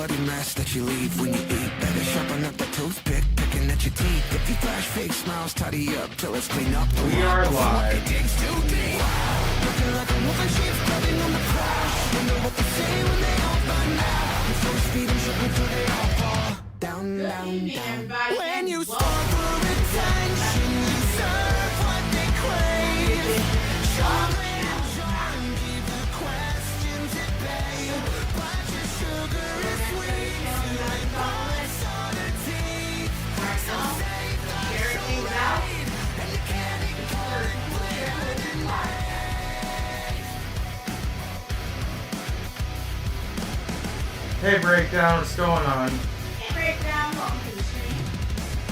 bloody mess that you leave when you eat. Better sharpen up the toothpick, picking at your teeth. If you flash fake smiles, tidy up till it's clean up. We are live. Looking like a wolf in sheep's clothing on the crash. Wonder what they say when they all find out. You're full speed and tripping till they all fall down, down, down. When you start for attention, you serve what they crave. Chocolate and charm, keep the questions at bay. But your sugar is sweet, like bullets on her teeth. So save the charade, and you can't ignore it, clear and light. Hey Breakdown, what's going on? Hey Breakdown, welcome to the stream.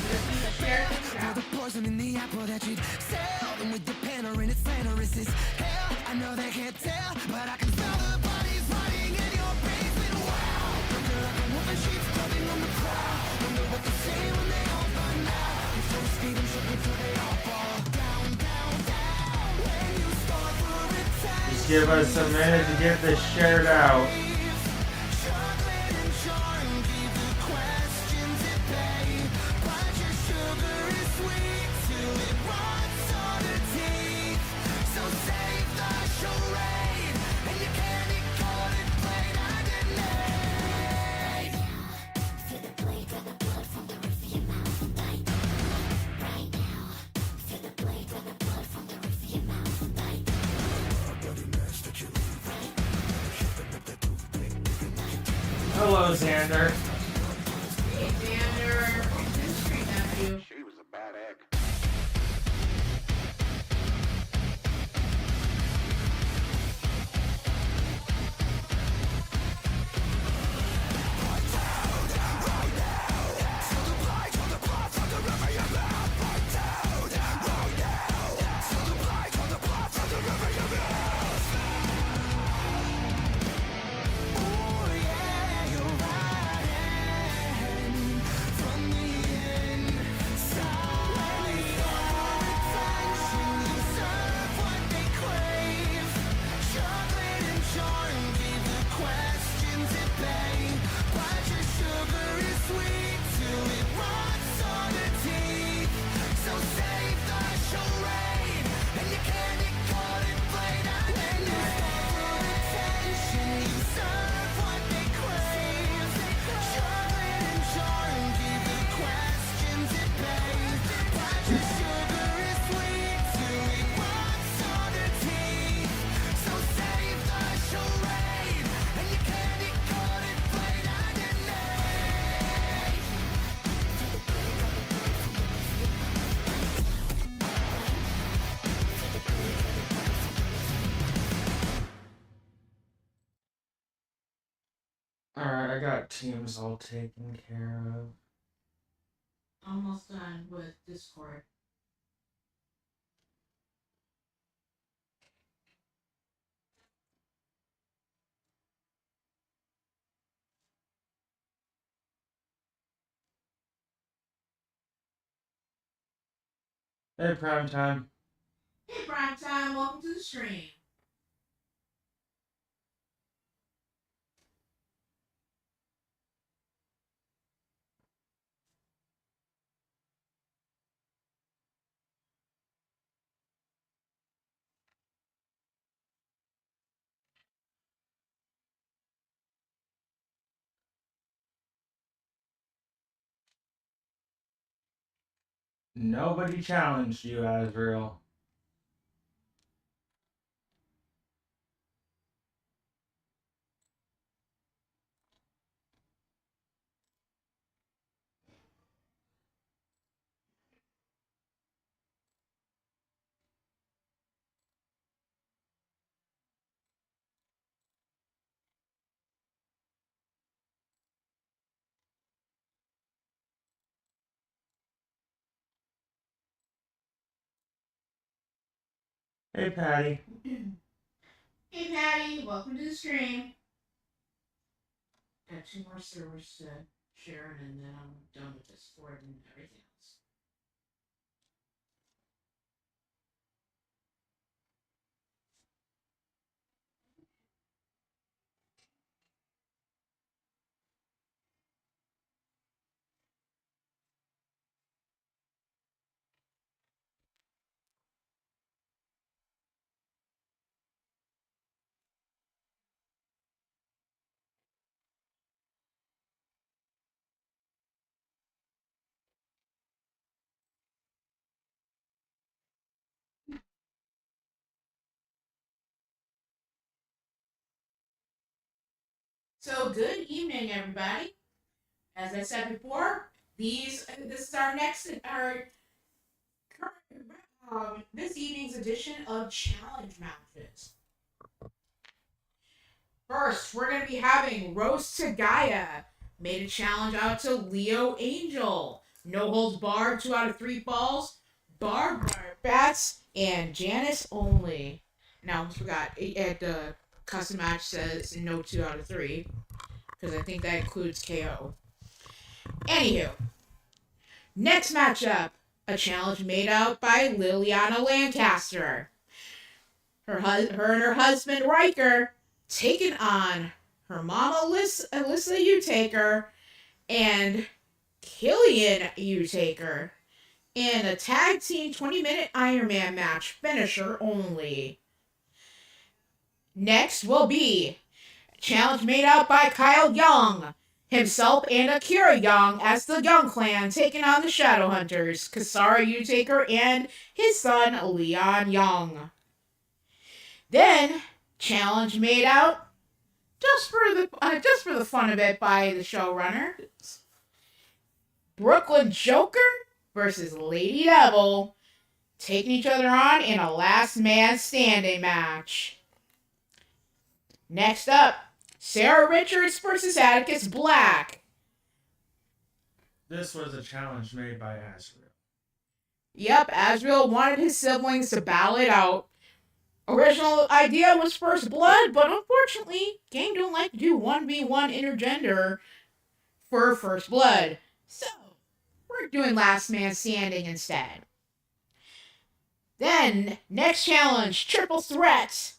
This is a share things out. The poison in the apple that you'd sell them with the panner in its center is this hell. I know they can't tell, but I can smell the bodies rotting in your basement. Wow, looking like a wolf in sheep's clothing on the crowd. Wonder what they say when they all find out. You're so speed and tripping till they all fall down, down, down. When you start for attention, Just give us a minute to get this shared out. chocolate and charm, keep the questions at bay. But your sugar is sweet till it rots on her teeth. So save the charade, and you can't ignore it, played underneath. Feel the blade, run the blood from the roof of your mouth right now. Right now. Feel the blade, run the blood from the roof of your mouth right now. Bloody mess that you leave right now. Sharpen up that toothpick, picking at your teeth. Hello, Xander. Hey Xander, welcome to the stream, nephew. She was a bad egg. Oh yeah, you're riding from the inside. When you start attention, you serve what they crave. Chocolate and charm, keep the questions at bay. But your sugar is sweet till it rots on her teeth. So save the charade, and you can't ignore it, played underneath. Attention, you serve what they crave. Chocolate and charm, keep the questions at bay. But your sugar is sweet till it rots on her teeth. So save the charade, and you can't ignore it, played underneath. Alright, I got teams all taken care of. Almost done with Discord. Hey, Prime Time. Hey Prime Time, welcome to the stream. Nobody challenged you, Azrael. Hey, Patty. Hey Patty, welcome to the stream. Got 2 more servers to share, and then I'm done with Discord and everything else. So good evening, everybody. As I said before, this is our this evening's edition of challenge matches. First, we're gonna be having Rose to Gaia made a challenge out to Leo Angel. No holds barred, 2 out of 3 falls, barred bats, and Janice only. Now, I almost forgot at the custom match says no 2 out of 3 because I think that includes KO. Anywho, next matchup, a challenge made out by Liliana Lancaster. Her and her husband Riker taking on her mama Alyssa Utaker and Killian Utaker in a tag team 20-minute Iron Man match, finisher only. Next will be a challenge made out by Kyle Young, himself and Akira Young as the Young Clan taking on the Shadowhunters, Kasara Utaker and his son Leon Young. Then, challenge made out just for the fun of it by the showrunners. Brooklyn Joker versus Lady Devil, taking each other on in a last man standing match. Next up, Sarah Richards versus Atticus Black. This was a challenge made by Azrael. Yep, Azrael wanted his siblings to battle it out. Original idea was First Blood, but unfortunately, game don't like to do 1v1 intergender for First Blood. So, we're doing Last Man Standing instead. Then, next challenge, Triple Threat,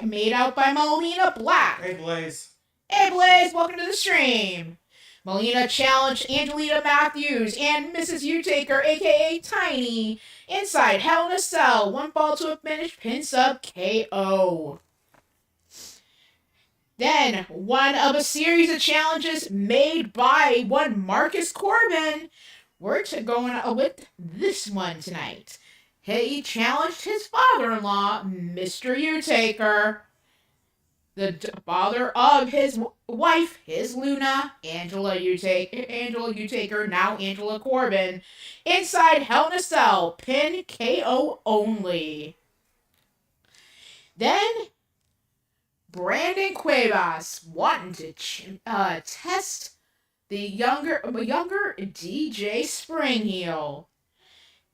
made out by Melina Black. Hey, Blaze. Hey, Blaze, welcome to the stream. Melina challenged Angelina Matthews and Mrs. Utaker, aka Tiny, inside Hell in a Cell. 1 fall to a finish, pin sub KO. Then, one of a series of challenges made by one Marcus Corbin. We're going with this one tonight. He challenged his father-in-law, Mr. Utaker, the father of his wife, his Luna, Angela Utaker, now Angela Corbin, inside Hell in a Cell, pin KO only. Then, Brandon Cuevas wanting to test the younger DJ Springheel.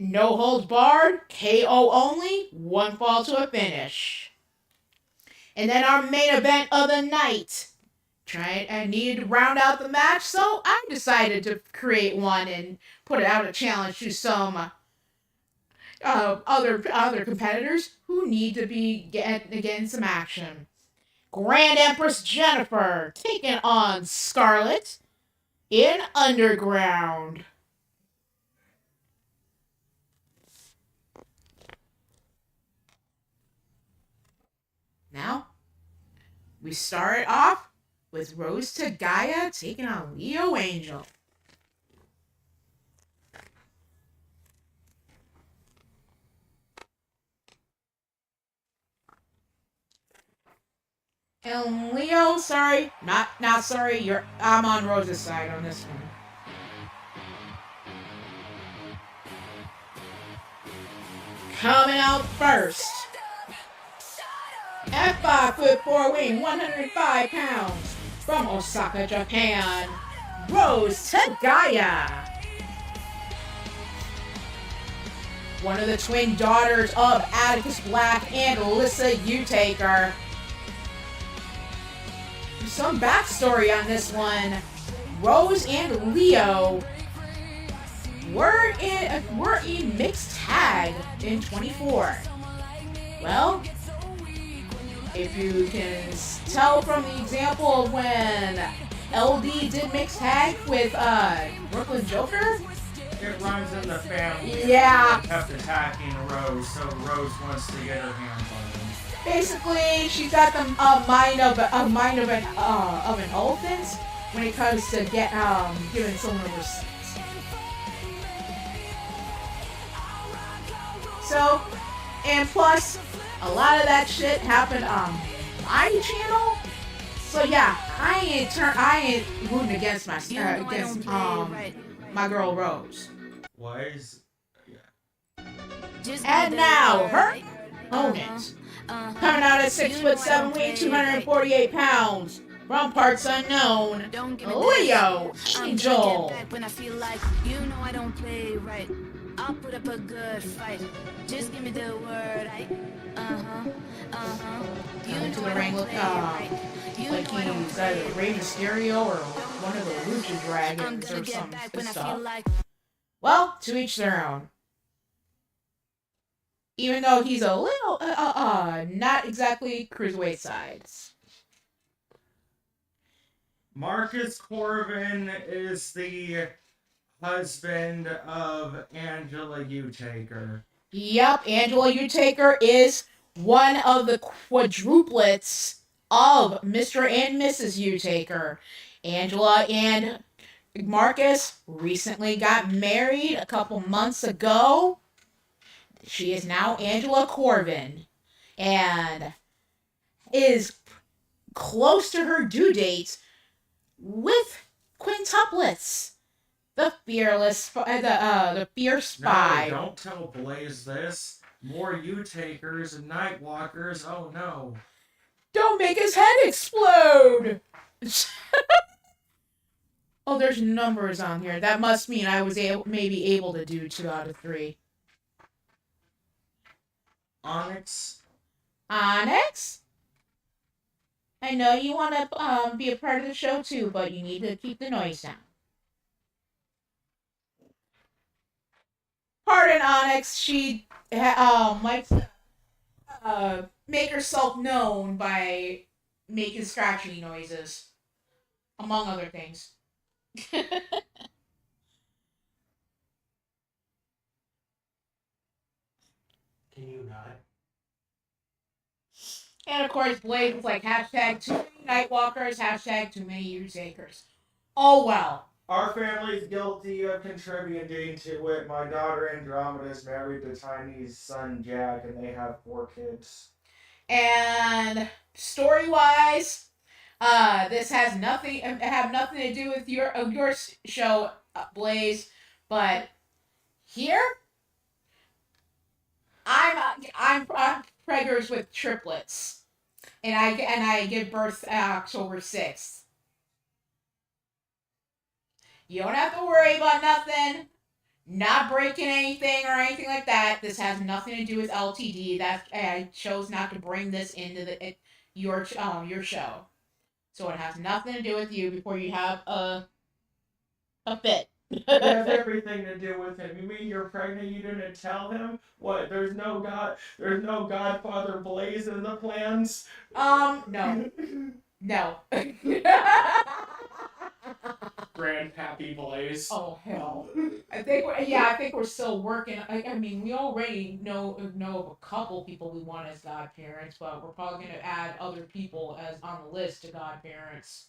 No holds barred, KO only, 1 fall to a finish. And then our main event of the night. I needed to round out the match, so I decided to create one and put it out a challenge to some other competitors who need to be getting some action. Grand Empress Jennifer taking on Scarlet in Underground. Now, we start off with Rose to Gaia taking on Leo Angel. And Leo, sorry, not sorry, I'm on Rose's side on this one. Coming out first, at 5'4" weighing 105 pounds, from Osaka, Japan, Rose to Gaia. One of the twin daughters of Atticus Black and Alyssa Utaker. Some backstory on this one. Rose and Leo were in mixed tag in 24. Well, if you can tell from the example of when LD did mixed tag with Brooklyn Joker, It runs in the family. Yeah. They kept attacking Rose, so Rose wants to get her hands on him. basically she's got the mind of an elephant when it comes to giving someone a receipt. So, and plus, a lot of that shit happened on my channel, So yeah, I ain't rooting against my girl Rose. Why is. Yeah. And now her opponent, coming out at 6'7", weighing 248 pounds, from parts unknown, Leo Angel. When I feel like you know I don't play right, I'll put up a good fight. Just give me the word. Coming to the ring like he's either Rey Mysterio or one of the Lucha Dragons or some stuff. Well, to each their own. Even though he's a little, not exactly cruiserweight size. Marcus Corbin is the husband of Angela Utaker. Yep, Angela Utaker is one of the quadruplets of Mr. and Mrs. Utaker. Angela and Marcus recently got married a couple months ago. She is now Angela Corbin and is close to her due date with quintuplets. The fearless, the fierce spy. No, don't tell Blaze this. More U-takers and Nightwalkers. Oh no. Don't make his head explode. Oh, there's numbers on here. That must mean I was maybe able to do 2 out of 3. Onyx. Onyx? I know you want to be a part of the show too, but you need to keep the noise down. Pardon Onyx, she likes to make herself known by making scratchy noises, among other things. Can you not? And of course, Blade was like, hashtag too many Nightwalkers, hashtag too many U-Takers. Oh well. Our family's guilty of contributing to it. My daughter Andromeda is married to Tiny's son Jack, and they have 4 kids. And story-wise, this has nothing to do with your show, Blaze, but here I'm preggers with triplets, and I give birth October 6th. You don't have to worry about nothing, not breaking anything or anything like that. This has nothing to do with LTD. I chose not to bring this into your show, so it has nothing to do with you before you have a fit. It has everything to do with him. You mean you're pregnant? You didn't tell him? What? There's no Godfather Blaze in the plans? No. No. Grandpappy Blaze. Oh hell! I think we're still working. I mean, we already know of a couple people we want as godparents, but we're probably gonna add other people as on the list to godparents.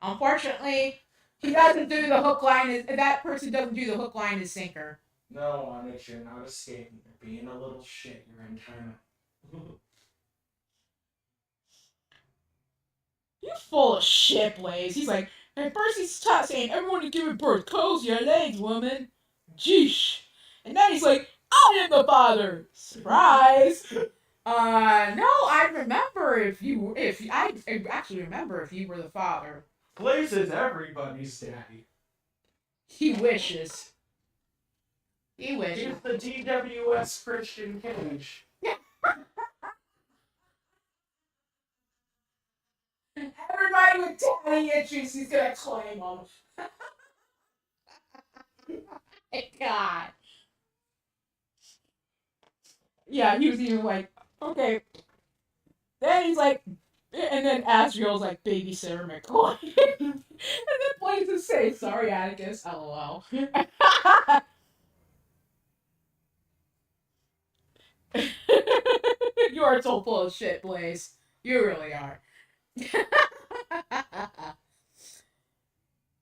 Unfortunately, he doesn't do the hook line. That person doesn't do the hook line and sinker. No, Onyx, you're not escaping. You're being a little shit your entire. You're full of shit, Blaze. He's like, at first he's saying, everyone is giving birth. Close your legs, woman. Jeesh. And then he's like, I am the father. Surprise. No, I actually remember if you were the father. Blaze is everybody's daddy. He wishes. He wishes. He's the DWS Christian Cage. Everybody with daddy issues, he's gonna claim them. My God. Yeah, he was even like, okay. Then he's like, and then Asriel's like, babysitter McCoy. And then Blaze is saying, sorry, Atticus, LOL. You are so full of shit, Blaze. You really are.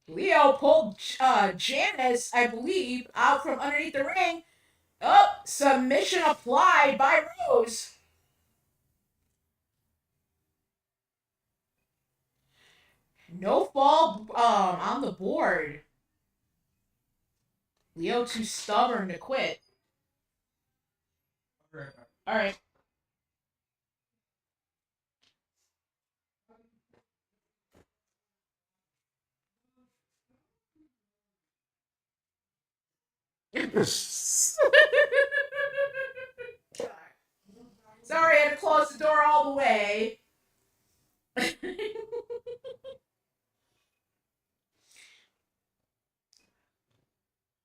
Leo pulled Janice, I believe, out from underneath the ring. Oh, submission applied by Rose. No fall on the board. Leo too stubborn to quit. Alright. Sorry, I had to close the door all the way.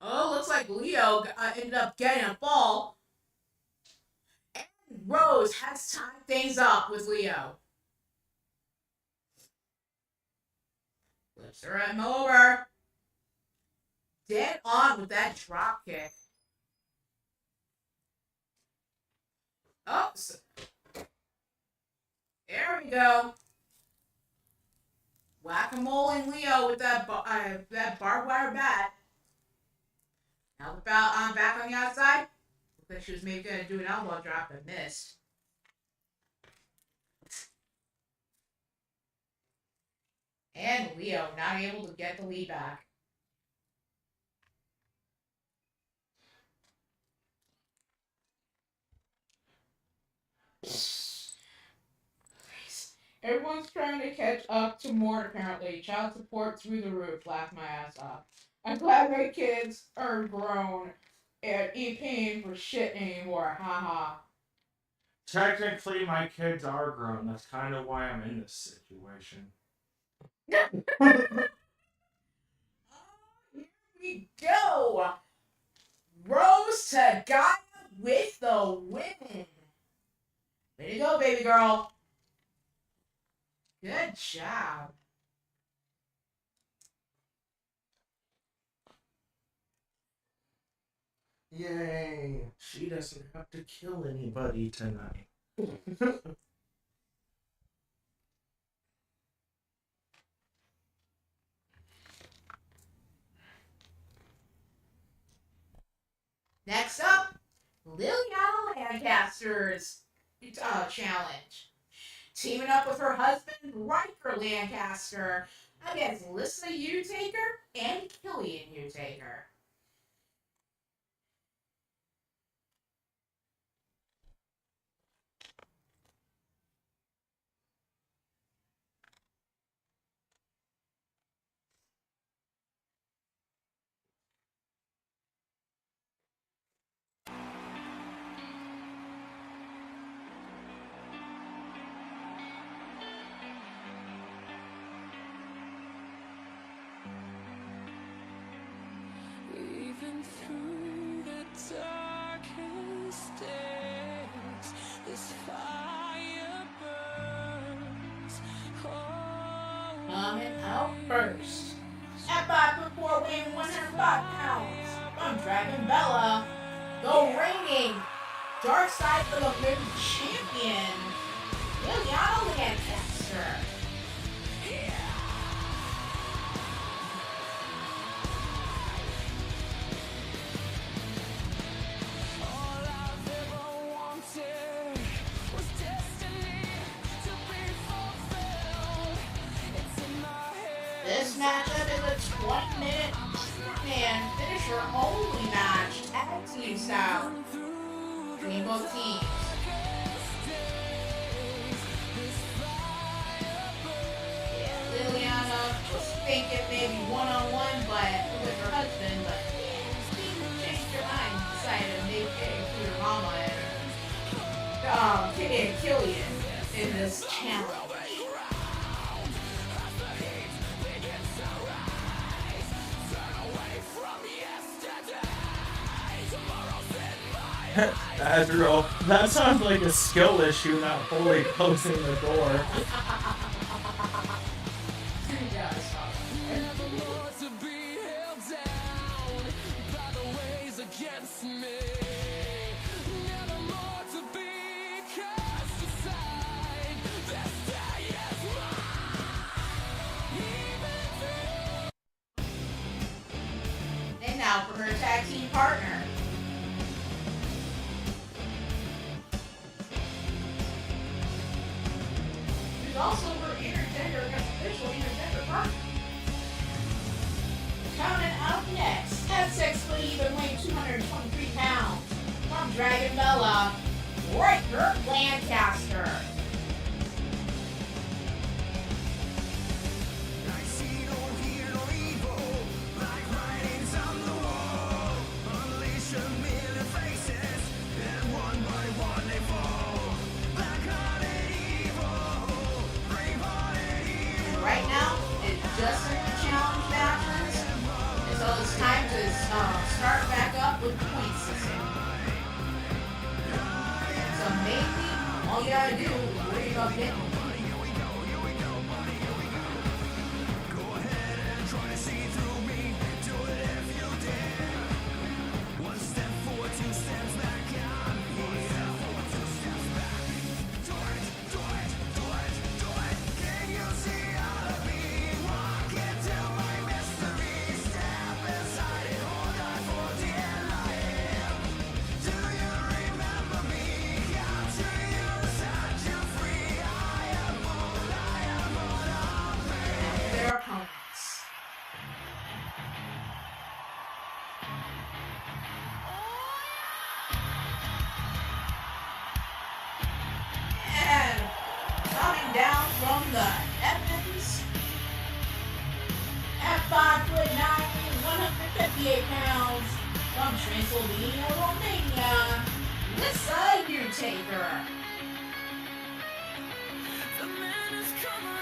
Oh, looks like Leo ended up getting a fall. And Rose has tied things up with Leo. Flips him over. Dead on with that drop kick. Oh, there we go. Whack-a-moling Leo with that barbed wire bat. Now back on the outside. Looks like she was maybe gonna do an elbow drop but missed. And Leo not able to get the lead back. Everyone's trying to catch up to Mort apparently. Child support through the roof. Laugh my ass off. I'm glad my kids are grown and ain't paying for shit anymore. Haha. Technically, my kids are grown. That's kind of why I'm in this situation. Here we go. Rose to Gaia with the win. Way to go, baby girl. Good job. Yay! She doesn't have to kill anybody tonight. Next up, Liliana Lancaster's challenge. Teaming up with her husband, Riker Lancaster, against Lissa Utaker and Killian Utaker. Even through the darkest days, this fire burns. Coming out first. At 5'4", weighing 105 pounds, from Dragon Bella, the reigning Dark Side of the Ring champion, Liliana Lancaster. All I've ever wanted was destiny to be fulfilled. It's in my head. This matchup is a 20-minute man finisher only match, tag team style, between both teams. Yeah, Liliana was thinking maybe one-on-one, but with her husband, but yeah, she changed her mind, decided to make it include her mama and Killian in this challenge. Azrael, that sounds like a skill issue, not fully closing the door. Never more to be held down by the ways against me. Never more to be cast aside. This day is mine. And now for her tag team partner. Who's also her official intergender partner. Coming up next, at 6 foot even, weighing 223 pounds, from Dragon Bella, Riker Lancaster. I see no hear no evil, like writings on the wall. Unleash a million faces, and one by one they fall. Black-hearted evil, brave-hearted evil. And right now, it's just like the challenge matches, and so it's time to start back up with the point system. So mainly, all you gotta do is worry about getting them. Go ahead and try to see through me. Do it if you dare. One step forward, two steps back. I'm here. Two steps back. Do it, do it, do it, do it. Can you see out of me? Walk into my mystery. Step inside it. Hold on for dear life. Do you remember me? Capture you, set you free. I am bold of me. Their opponents. And coming down from the heavens at 5'9", 158 pounds, from Transylvania, Romania, Lisa Utaker. The man is coming.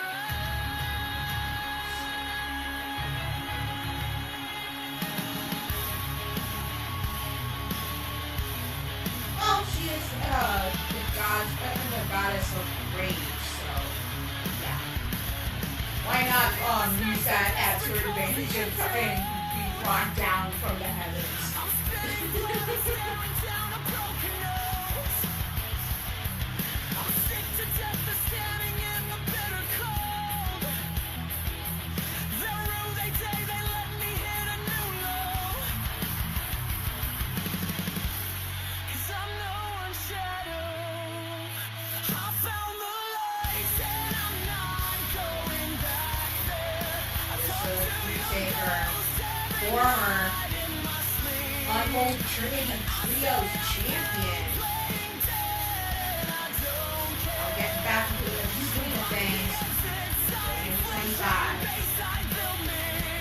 Well, she is the goddess of rage, so yeah. Why not use that as her advantage and be brought down from the heavens? Former Unholy Trinity Trios champion. Now getting back into the swing of things. 25.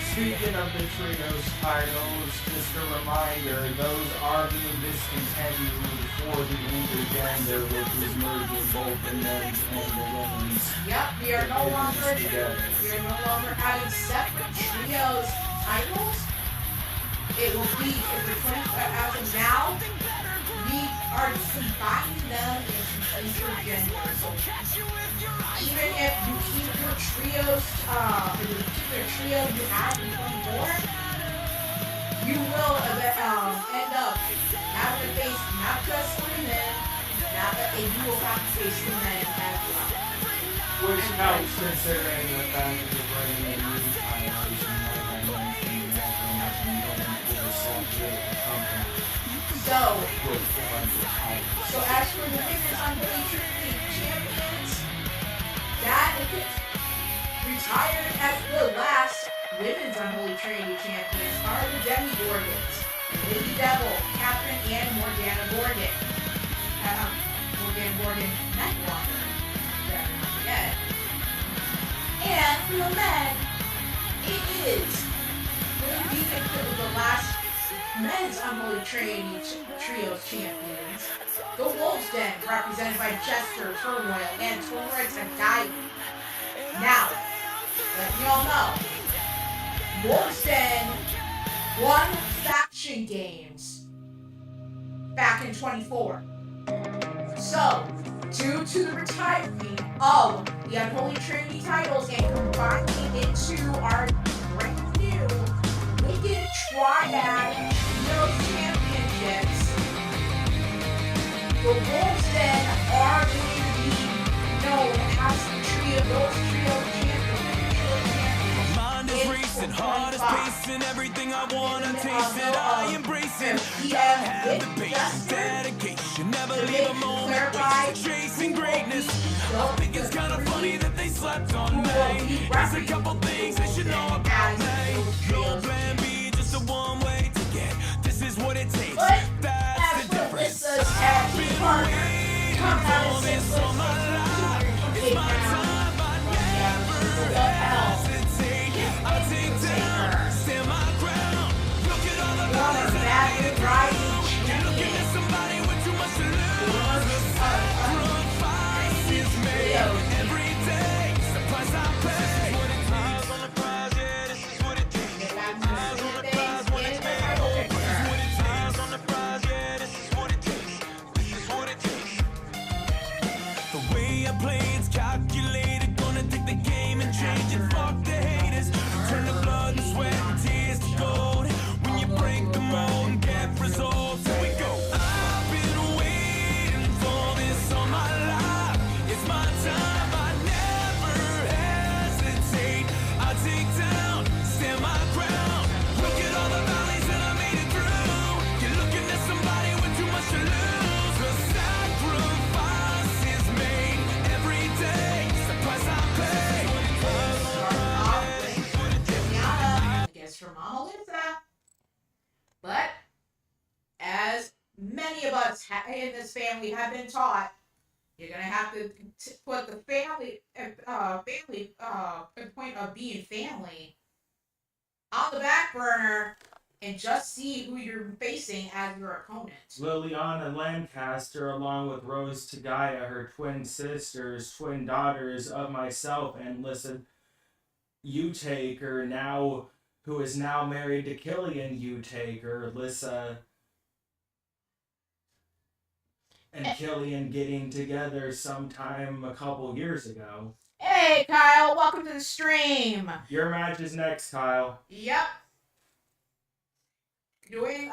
Speaking of the trios titles, just a reminder, those are being discontinued for the intergender, which is merging both the men's and the women's. Yep, we are no longer together. having separate trios titles. It will be as of now. We are combining them into intergender. So even if you keep your trios, the trio you had in 24, you will end up having to face not just women, you will have to face women as well. Which helps considering the fact that you're bringing in new titles and like I mentioned, you have to imagine women will separate the company with the bunch of titles. So as for the women's Unholy Trinity champions, that retired as the last women's Unholy Trinity champions are the Demi Gorgons, Lady Devil, Catherine, and Morgana Gorgon. Morgana Gorgon Neckwalker. Better not forget. And for the men, it is going to be the last men's Unholy Trinity Trios champions. The Wolves Den, represented by Jester, Turmoil, and Torres Agai. Now, let me all know, Wolves Den won Faction Games back in 24. So, due to the retiring of the Unholy Trinity titles and combining into our brand new Wicked Triad Trios Championships, the Wolves Den are going to be known as the trio champions. Mind is racing, heart is pacing, everything I wanna taste it, I embrace it. Gotta have the patience, dedication, never leave a moment wasted, chasing greatness. I think it's kinda funny that they slept on me. There's a couple things they should know about me. No plan B partner comes out of 6 foot 6, 208 pounds. Plus we have a super belt hell. Former Bad Moon Rising champion. The way I play, it's calculated. Gonna take the game and change it. Fuck the haters. Turn the blood and sweat and tears to gold. When you break the mold and get results, here we go. I've been waiting for this all my life. It's my time. I never hesitate. I take down, stand my ground. Look at all the valleys that I made it through. You're looking at somebody with too much to lose. The sacrifice is made every day. It's the price I pay. Against her mama Lisa. But as many of us in this family have been taught, you're gonna have to put the family point of being family on the back burner and just see who you're facing as your opponent. Liliana Lancaster, along with Rose Tagaya, her twin sisters, twin daughters of myself and Lissa Utaker, now who is now married to Killian Utaker, Lissa and Killian getting together sometime a couple years ago. Hey Kyle, welcome to the stream. Your match is next, Kyle. Yep. Doing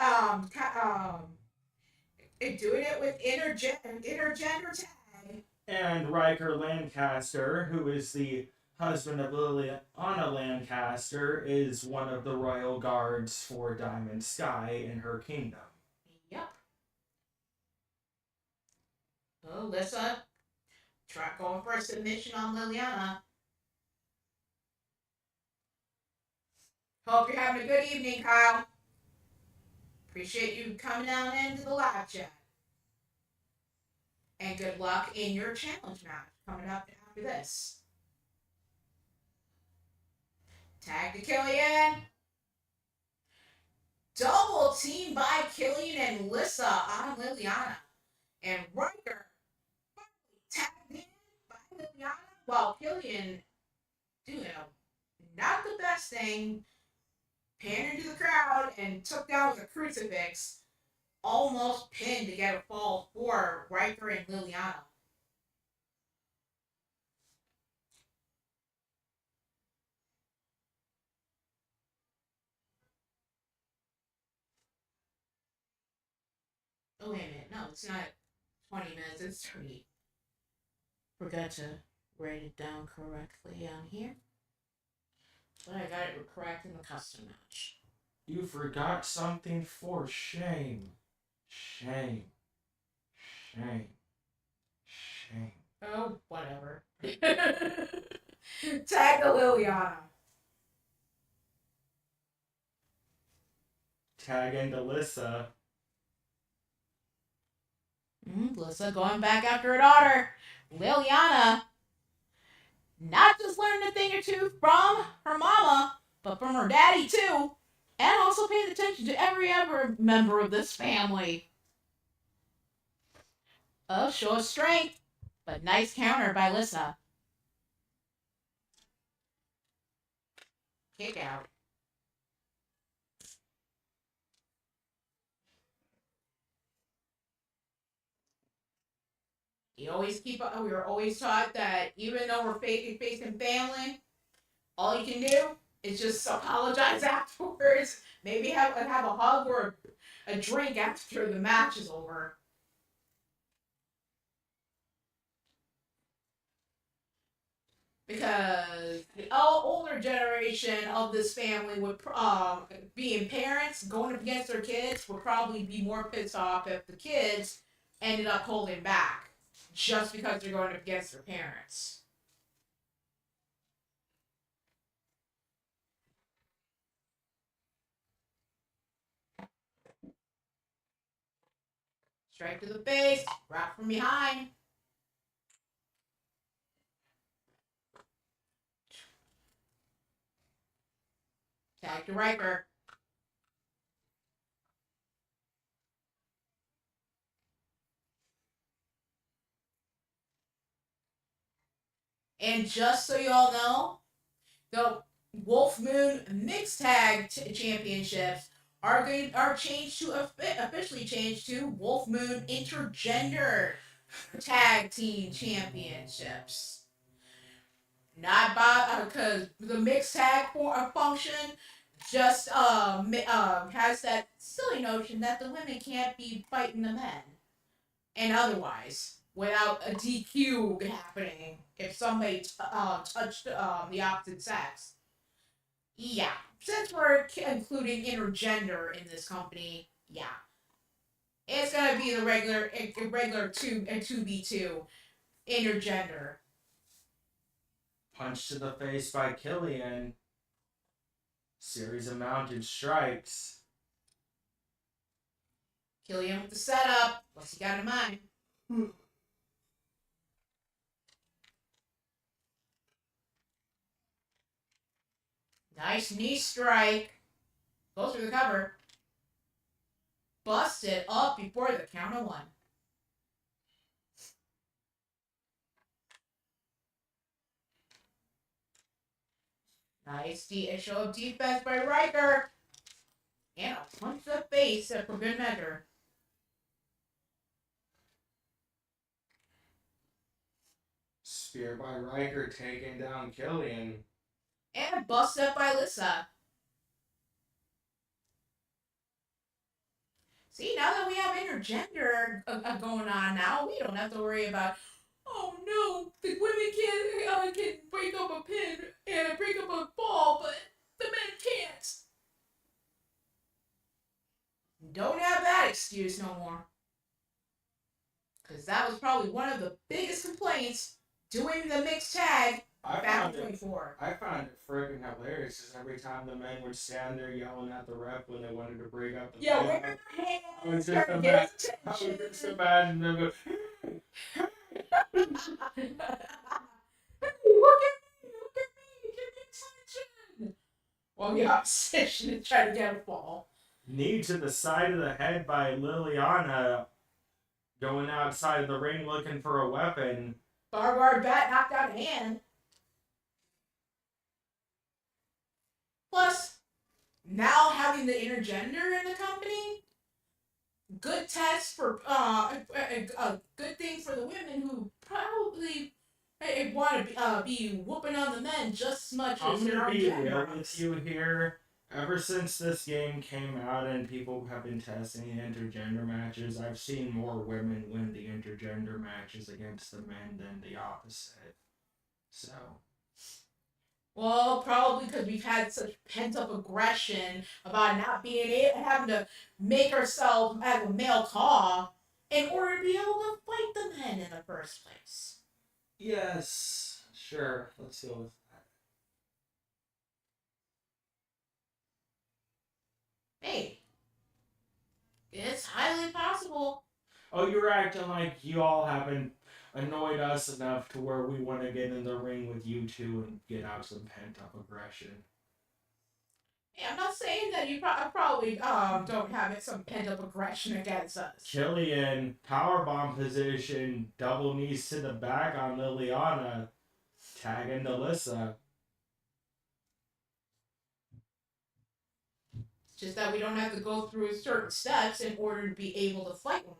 it with intergender tag. And Riker Lancaster, who is the husband of Liliana Lancaster, is one of the royal guards for Diamond Sky in her kingdom. Yep. Alyssa, try going for a submission on Liliana. Hope you're having a good evening, Kyle. Appreciate you coming down into the live chat. And good luck in your challenge match coming up after this. Tag to Killian. Double team by Killian and Lissa on Liliana. And Riker tagged in by Liliana while Killian doing not the best thing, panned into the crowd and took down the crucifix, almost pinned to get a fall for Riker and Liliana. Oh, wait a minute. No, it's not 20 minutes. It's 30. Forgot to write it down correctly on here. But I got it correct in the custom match. You forgot something for shame. Shame. Shame. Shame. Oh, whatever. Tag to Liliana. Tag into Lissa. Lissa going back after her daughter. Liliana not just learning a thing or two from her mama, but from her daddy too. And also paying attention to every other member of this family. Oh, show of strength, but nice counter by Lissa. Kick out. We were always taught that even though we're facing family, all you can do is just apologize afterwards. Maybe have a hug or a drink after the match is over. Because the older generation of this family would, being parents, going up against their kids, would probably be more pissed off if the kids ended up holding back just because they're going up against their parents. Strike to the face. Rock from behind. Tag to Riker. And just so y'all know, the Wolf Moon Mixed Tag Championships are changed to officially changed to Wolf Moon Intergender Tag Team Championships. Not by because the mixed tag function just has that silly notion that the women can't be fighting the men, and otherwise without a DQ happening if somebody touched the opposite sex. Yeah, since we're including intergender in this company, yeah, it's gonna be the regular 2v2 intergender. Punch to the face by Killian. Series of mounted strikes. Killian with the setup. What's he got in mind? Nice knee strike. Goes through the cover. Busted up before the count of one. Nice show of defense by Riker. And a punch to the face for good measure. Spear by Riker taking down Killian. And busted up by Alyssa. See, now that we have intergender going on now, we don't have to worry about, oh no, the women can break up a pin and break up a ball, but the men can't. Don't have that excuse no more. Because that was probably one of the biggest complaints doing the mixed tag back in 24. I found it friggin' hilarious because every time the men would stand there yelling at the ref when they wanted to break up the Yeah, pin, women hands. I was just imagine them go, Hey, look at me, give me attention. Well, the opposition is trying to get a ball. knee to the side of the head by Liliana, going outside of the ring looking for a weapon. Barbed bat knocked out a hand. Plus, now having the intergender in the company, good test for a good thing for the women who probably want to be whooping on the men just as much as their own gender. I'm gonna be real with you here. Ever since this game came out and people have been testing the intergender matches, I've seen more women win the intergender matches against the men than the opposite. So. Well, probably because we've had such pent-up aggression about not having to make ourselves as a male call in order to be able to fight the men in the first place. Yes, sure. Let's deal with that. Hey, it's highly possible. Oh, you're acting like you all haven't annoyed us enough to where we want to get in the ring with you two and get out some pent-up aggression. Yeah, I'm not saying that you probably don't have some pent-up aggression against us. Killian, powerbomb position, double knees to the back on Liliana, tagging Alyssa. It's just that we don't have to go through certain steps in order to be able to fight one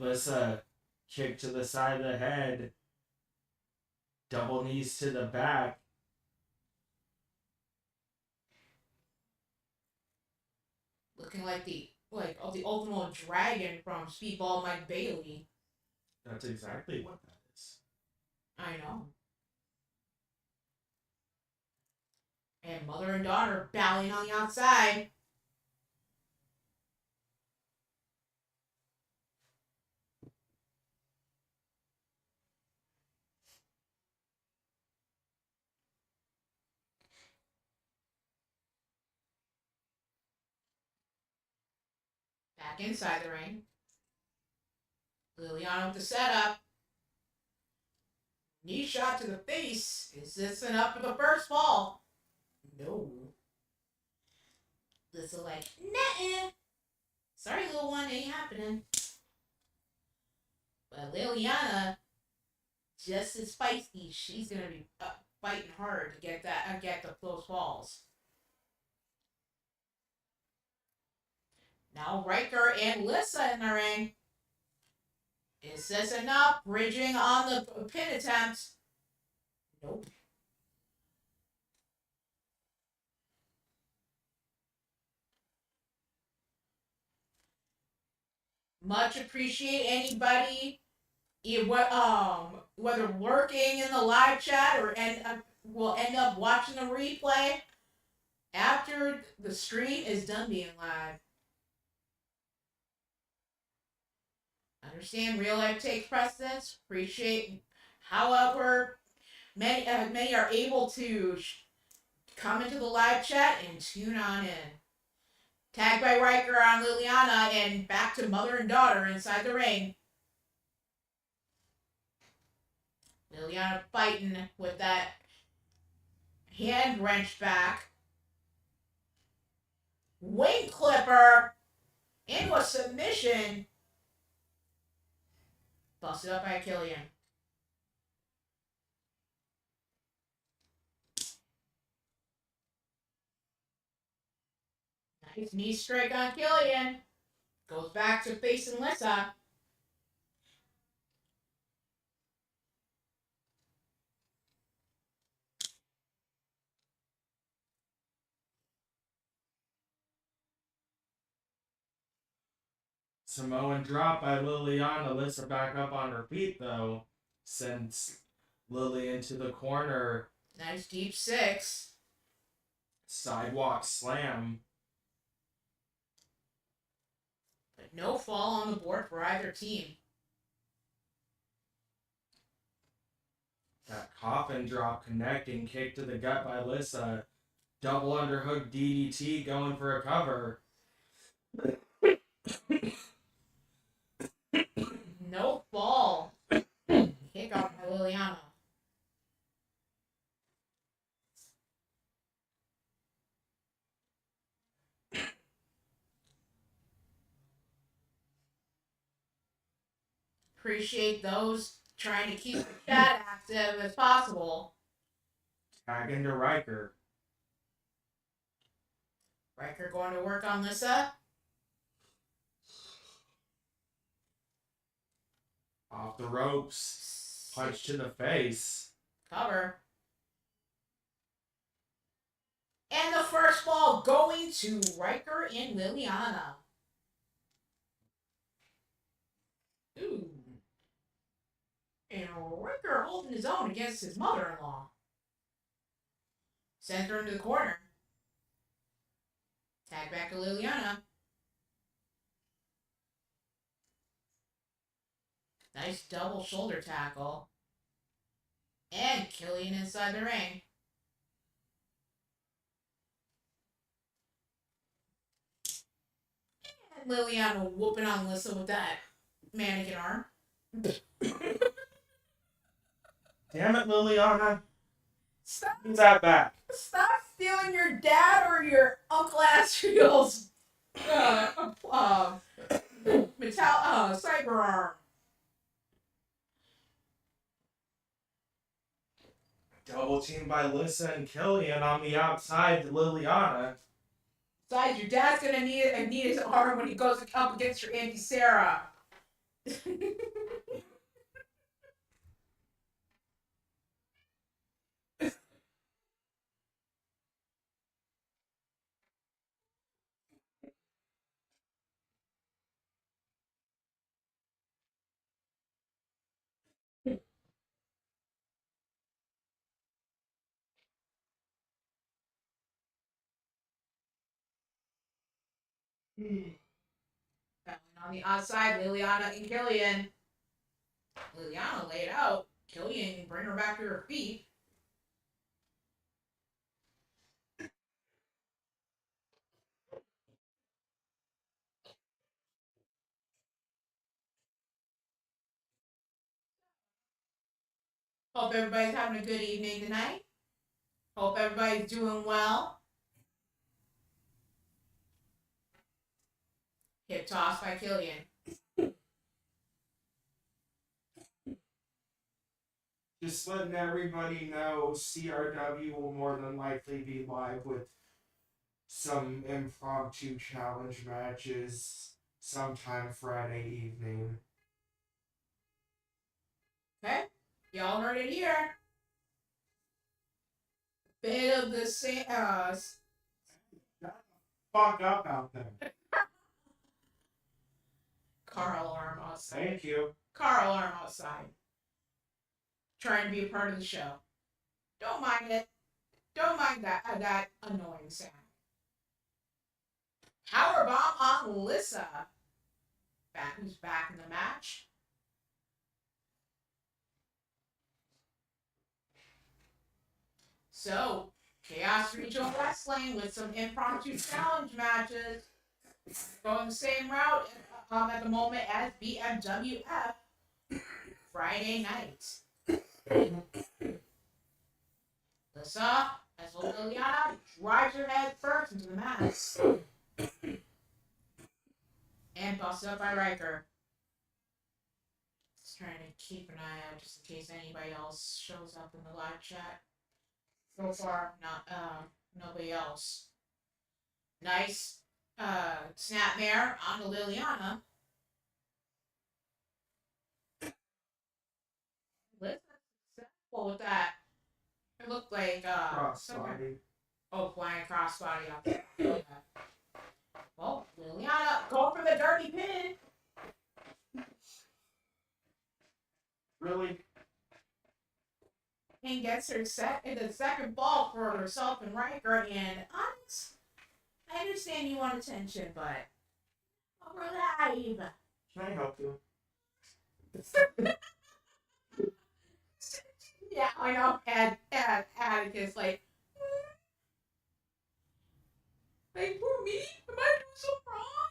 another. Alyssa, kick to the side of the head, double knees to the back. Looking like the ultimate dragon from Speedball Mike Bailey. That's exactly what that is. I know. And mother and daughter battling on the outside. Back inside the ring. Liliana with the setup. Knee shot to the face. Is this enough for the first fall? No. This is like, nah. Sorry, little one, ain't happening. But Liliana, just as feisty, she's gonna be fighting hard to get those falls. Now Riker and Lissa in the ring. Is this enough? Bridging on the pin attempt. Nope. Much appreciate anybody, whether lurking in the live chat or will end up watching the replay after the stream is done being live. Understand real life takes precedence. Appreciate, however, many are able to come into the live chat and tune on in. Tagged by Riker on Liliana and back to mother and daughter inside the ring. Liliana fighting with that hand wrenched back. Wing clipper into a submission. Busted up by Killian. Nice knee strike on Killian. Goes back to facing Lissa. Samoan drop by Liliana. Lissa back up on her feet though. Sends Lily into the corner. Nice deep six. Sidewalk slam. But no fall on the board for either team. That coffin drop connecting. Kick to the gut by Lissa. Double underhook DDT going for a cover. No fall. Kick out by Liliana. Appreciate those trying to keep the chat active as possible. Tag into Riker. Riker going to work on Lissa. Off the ropes. Punch to the face. Cover. And the first ball going to Riker and Liliana. Ooh. And Riker holding his own against his mother-in-law. Sends her into the corner. Tag back to Liliana. Nice double shoulder tackle. And Killian inside the ring. And Liliana whooping on Lissa with that mannequin arm. Damn it, Liliana. Stop, Who's that back? stop stealing your dad or your Uncle Asriel's cyber arm. Double team by Lissa and Killian on the outside to Liliana. Besides, your dad's gonna need his arm when he goes up against your Auntie Sarah. On the outside, Liliana and Killian. Liliana laid out. Killian bring her back to her feet. Hope everybody's having a good evening tonight. Hope everybody's doing well. Hip toss by Killian. Just letting everybody know, CRW will more than likely be live with some impromptu challenge matches sometime Friday evening. Okay? Y'all heard it here. Bit of the same. Fuck up out there. Car alarm outside. Thank you. Car alarm outside. Trying to be a part of the show. Don't mind it. Don't mind that annoying sound. Powerbomb on Lissa. Who's back in the match. So, Chaos Regional Wrestling with some impromptu challenge matches. Going the same route at the moment as BMWF. Friday night. Lissa, as Liliana, drives her head first into the mat. And busted up by Riker. Just trying to keep an eye out just in case anybody else shows up in the live chat. So far, nobody else. Nice snapmare onto Liliana. Liz successful with that. It looked like Crossbody. Flying crossbody up there. Okay. Well, Liliana, go for the dirty pin. Really? And gets her the second ball for herself and Riker. And I understand you want attention, but we're live. Can I help you? Yeah, I know. Atticus, like for me? Am I doing something wrong?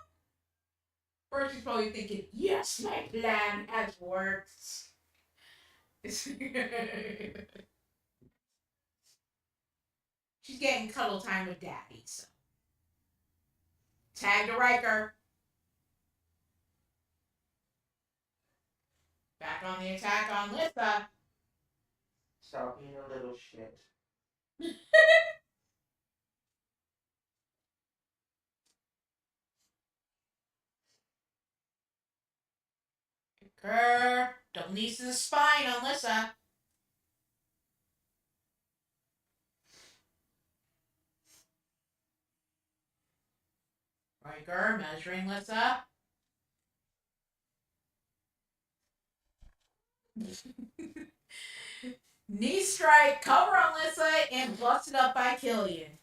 Or she's probably thinking, yes, my plan has worked. She's getting cuddle time with Daddy, so. Tag to Riker. Back on the attack on Lissa. Stop being a little shit. Grr. Don't lease the spine on Lissa. Riker measuring Lissa. Knee strike, cover on Lissa, and busted up by Killian.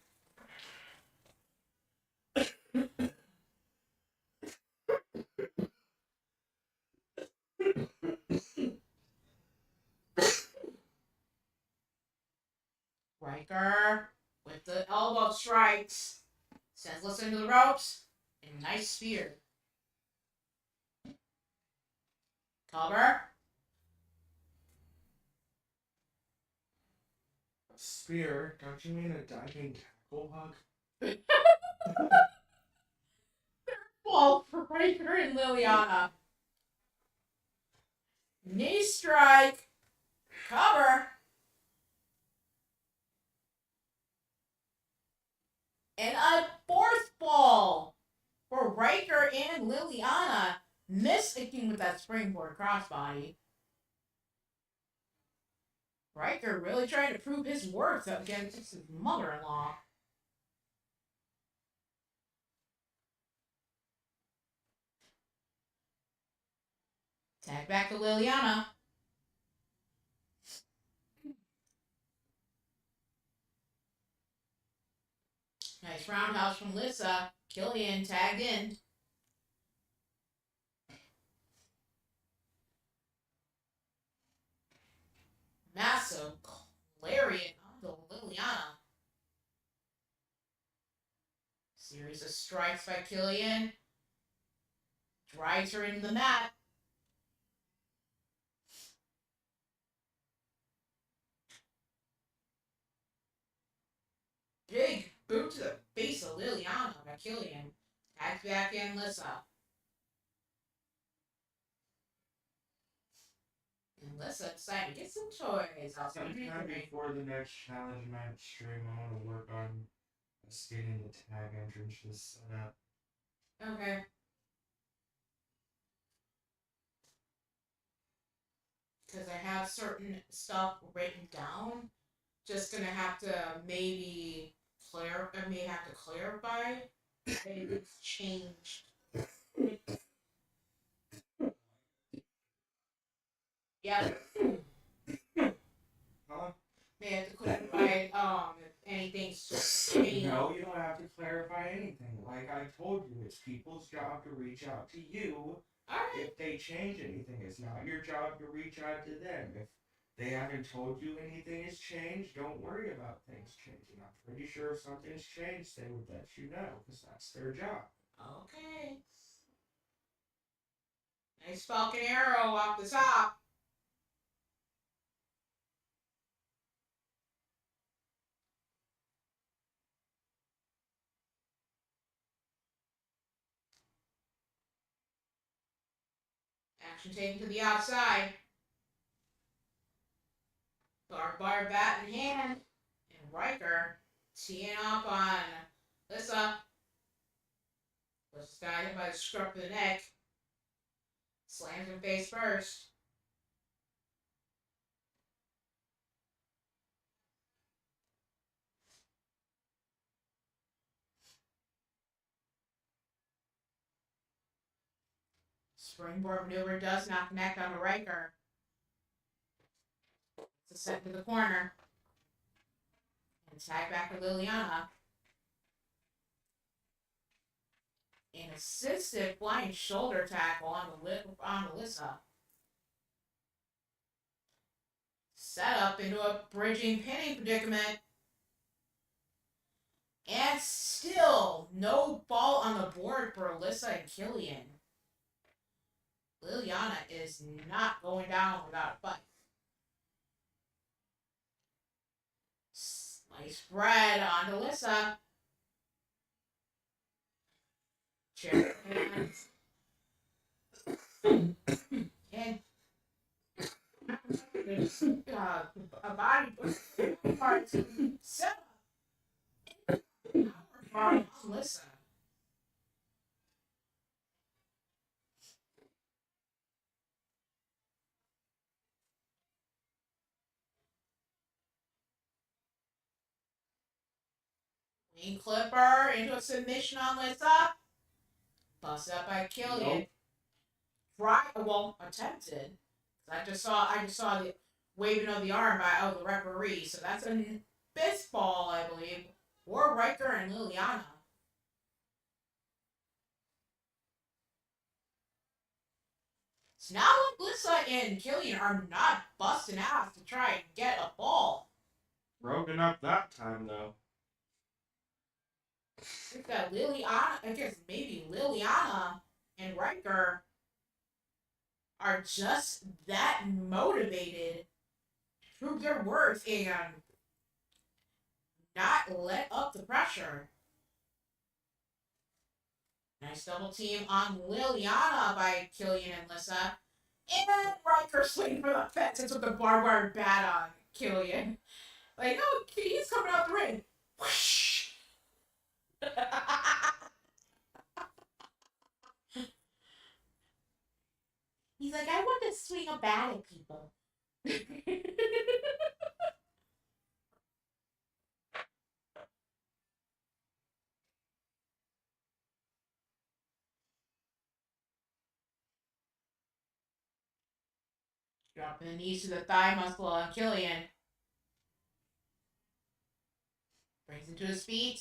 Riker with the elbow strikes. Sends Lissa into the ropes. And nice spear. Cover. Spear? Don't you mean a diving tackle hug? Ball for Riker and Liliana. Knee strike. Cover. And a fourth ball for Riker and Liliana. Missing with that springboard crossbody. Riker really trying to prove his worth against his mother-in-law. Tag back to Liliana. Nice roundhouse from Lissa. Killian tagged in. Massive lariat onto Liliana. Series of strikes by Killian. Drives her into the mat. Killian. Tags back in Lissa. And Lissa decided to get some toys. Sometime before the next challenge match stream, I want to work on us getting the tag entrances set up. Okay. Because I have certain stuff written down. Just gonna have to maybe I may have to clarify. It's changed. Yeah. Huh? May have to clarify if anything's changed. No, you don't have to clarify anything. Like I told you, it's people's job to reach out to you. Alright. If they change anything, it's not your job to reach out to them. If they haven't told you anything has changed, don't worry about things changing. I'm pretty sure if something's changed, they would let you know, because that's their job. Okay. Nice Falcon Arrow off the top. Action taken to the outside. Barbed wire bat in hand. And Riker teeing up on Lissa. Lissa's got hit by the scruff of the neck. Slams him face first. Springboard maneuver does not connect on the Riker. It's a set to the corner. And tag back to Liliana. An assisted flying shoulder tackle on Lissa. Set up into a bridging pinning predicament. And still no ball on the board for Lissa and Killian. Liliana is not going down without a fight. Slice bread onto Lissa. Chair hands. And a body parts set up. Power from Lissa. Wing clipper into a submission on Lissa. Busted up by Killian. Nope. Attempted. I just saw the waving of the arm by the referee. So that's a fist ball, I believe. Or Riker and Liliana. So now Lissa and Killian are not busting ass to try and get a ball. Broken up that time, though. I think that I guess maybe Liliana and Riker are just that motivated to prove their worth and not let up the pressure. Nice double team on Liliana by Killian and Lissa. And Riker swinging for the fences with the barbed wire bat on Killian. Like, oh, he's coming out the ring. Whoosh! He's like, I want to swing a bat at people. Dropping the knees to the thigh muscle on Killian. Brings him to his feet.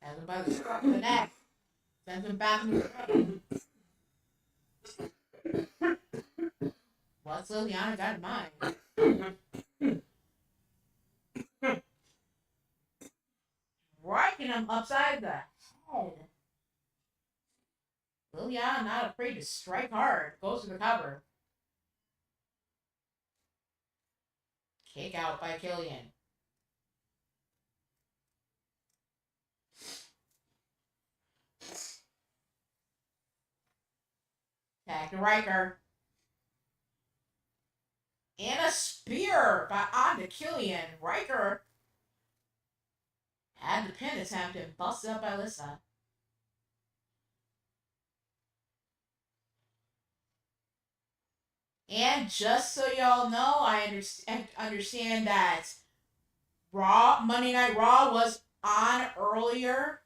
Has him by the scruff of the neck. Sends him back into the ring. What's Liliana got in mind? Striking him upside the head. Liliana not afraid to strike hard. Goes to the cover. Kick out by Killian. Tag to Riker. And a spear back onto Killian. Riker had the pin attempt and busted up by Alyssa. And just so y'all know, I understand that Monday Night Raw was on earlier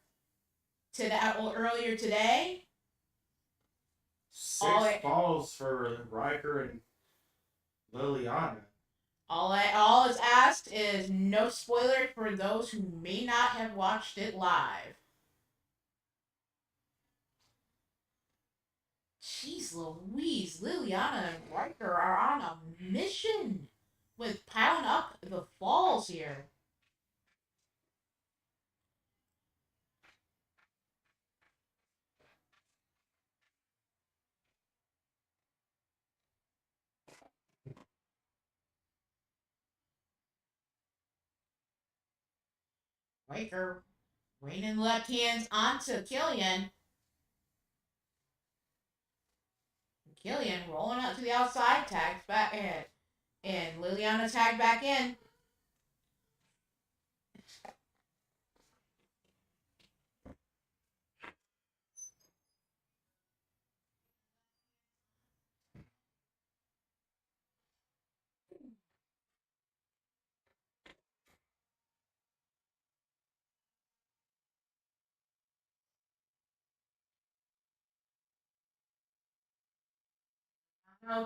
today. 6 balls for Riker and Liliana. All is asked is no spoiler for those who may not have watched it live. Jeez Louise, Liliana and Riker are on a mission with piling up the falls here. Riker raining left hands onto Killian. Killian rolling out to the outside, tags back in. And Liliana tagged back in.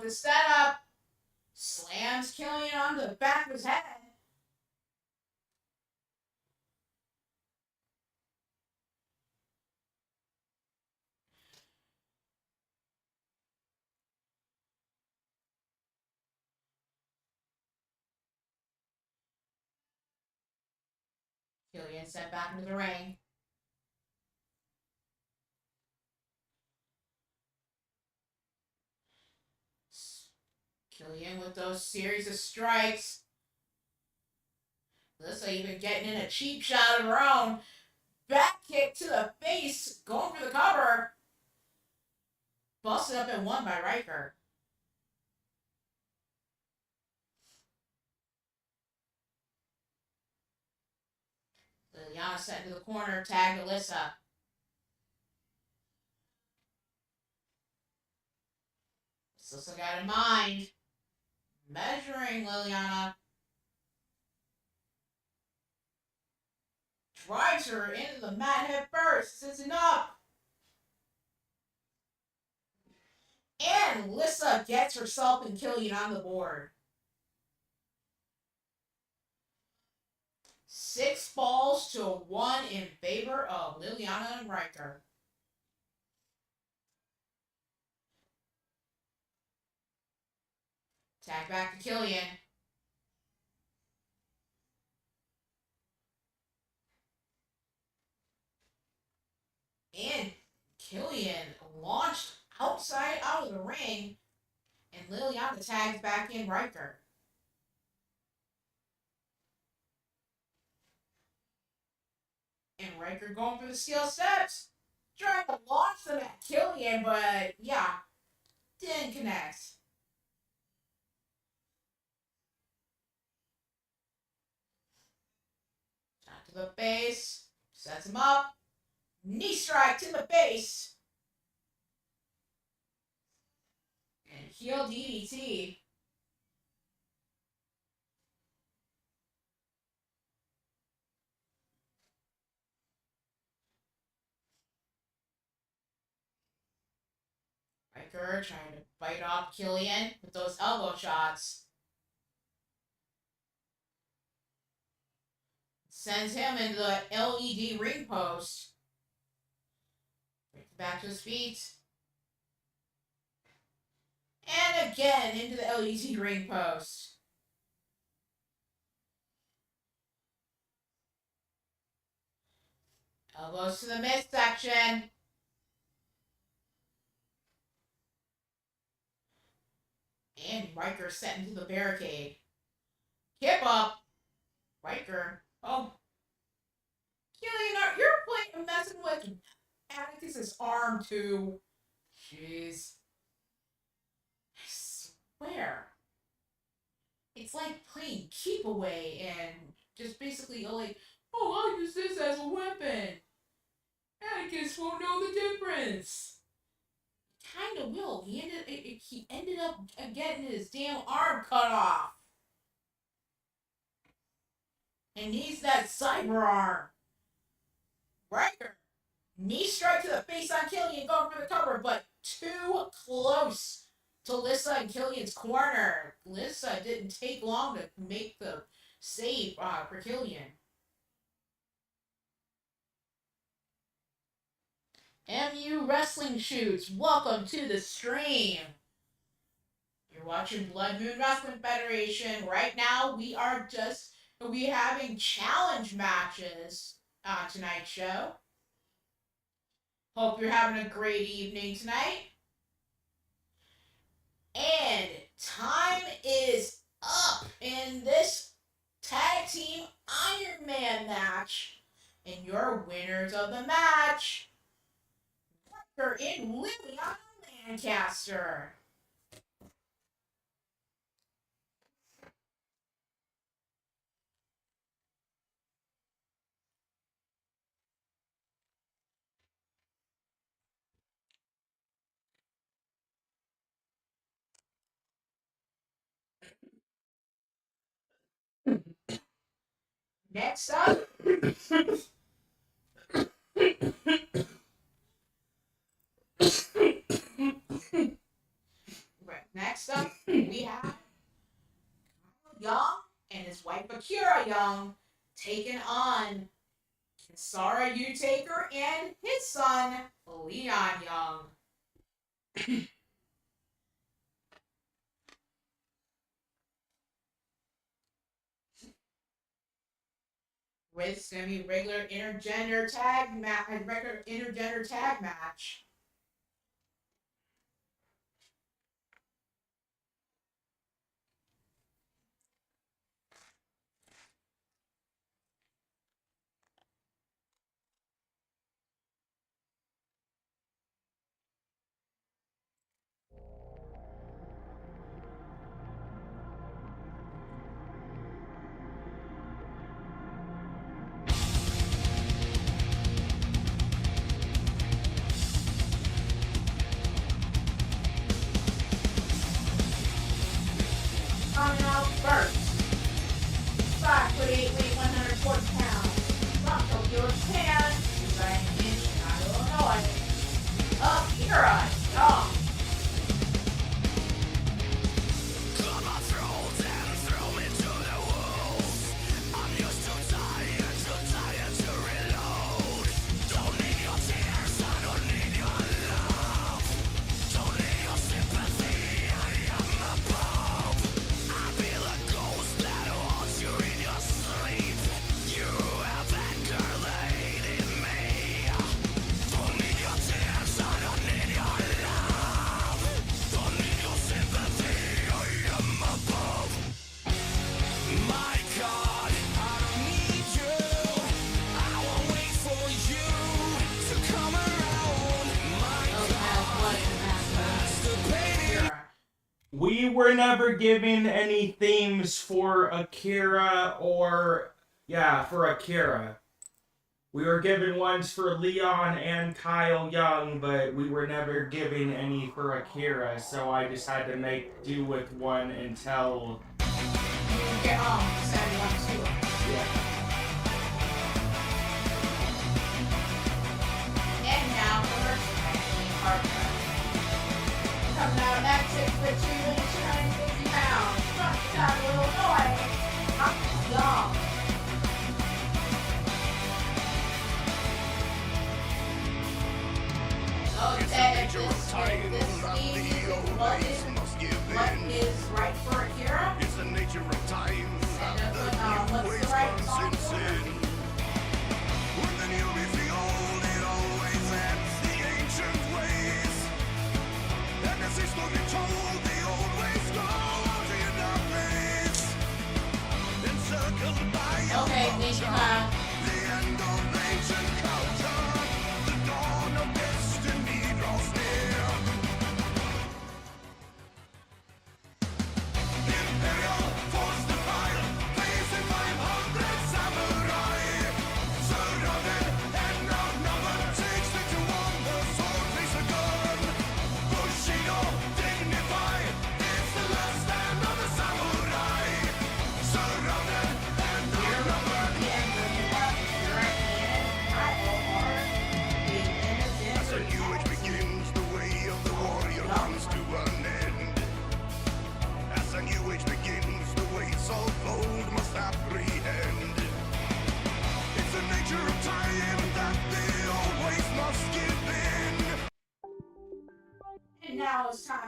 The setup slams Killian onto the back of his head. Killian sent back into the ring. Killian with those series of strikes. Alyssa even getting in a cheap shot of her own. Back kick to the face, going for the cover. Busted up and won by Riker. Liliana sent into the corner, tagged Alyssa. Alyssa got in mind. Measuring Liliana. Drives her into the mat head first. It's enough. And Alyssa gets herself and Killian on the board. 6 balls to 1 in favor of Liliana and Riker. Tag back to Killian. And Killian launched out of the ring, and Liliana tags back in Riker. And Riker going for the steel steps, trying to launch them at Killian, but yeah, didn't connect. Shot to the face, sets him up, knee strike to the face. And heel DDT. Riker trying to bite off Killian with those elbow shots. Sends him into the LED ring post. Back to his feet. And again into the LED ring post. Elbows to the midsection. And Riker set into the barricade. Kip up. Riker. Oh. Killian, you're messing with Atticus's arm too. Jeez. Where? It's like playing keep away and just basically like, oh, I'll use this as a weapon. Atticus won't know the difference. Kinda will. He ended up getting his damn arm cut off. And needs that cyber arm. Riker. Knee strike to the face on Killian going for the cover, but too close to Lissa and Killian's corner. Lissa didn't take long to make the save for Killian. MU Wrestling Shoots, welcome to the stream. You're watching Blood Moon Wrestling Federation. Right now, we having challenge matches on tonight's show. Hope you're having a great evening tonight. And time is up in this tag team Iron Man match. And your winners of the match are in Liliana Lancaster. Next up, we have Young and his wife Akira Young taking on Sarah Utaker and his son Leon Young. With semi regular intergender tag match. Coming out first, 5'8", weight 140 pounds, from Tokyo, Japan, residing in Chicago, Illinois. Akira Young. We were never given any themes for Akira for Akira. We were given ones for Leon and Kyle Young, but we were never given any for Akira, so I just had to make do with one until... Get on, Saturday on tour. Yeah. And now for our partner. Coming out of that 6'2", 250 pounds, from Chicago, Illinois, Akira Young. So Ted, what is right for Akira? It's the nature of time. What's the right song for her? When the new is the old, it always ends the ancient ways. And as they slowly told, the old ways go in our place. Encircled by Okay, thank you, Kyle. the end of ancient culture. The dawn of destiny draws near.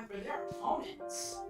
time for their opponents.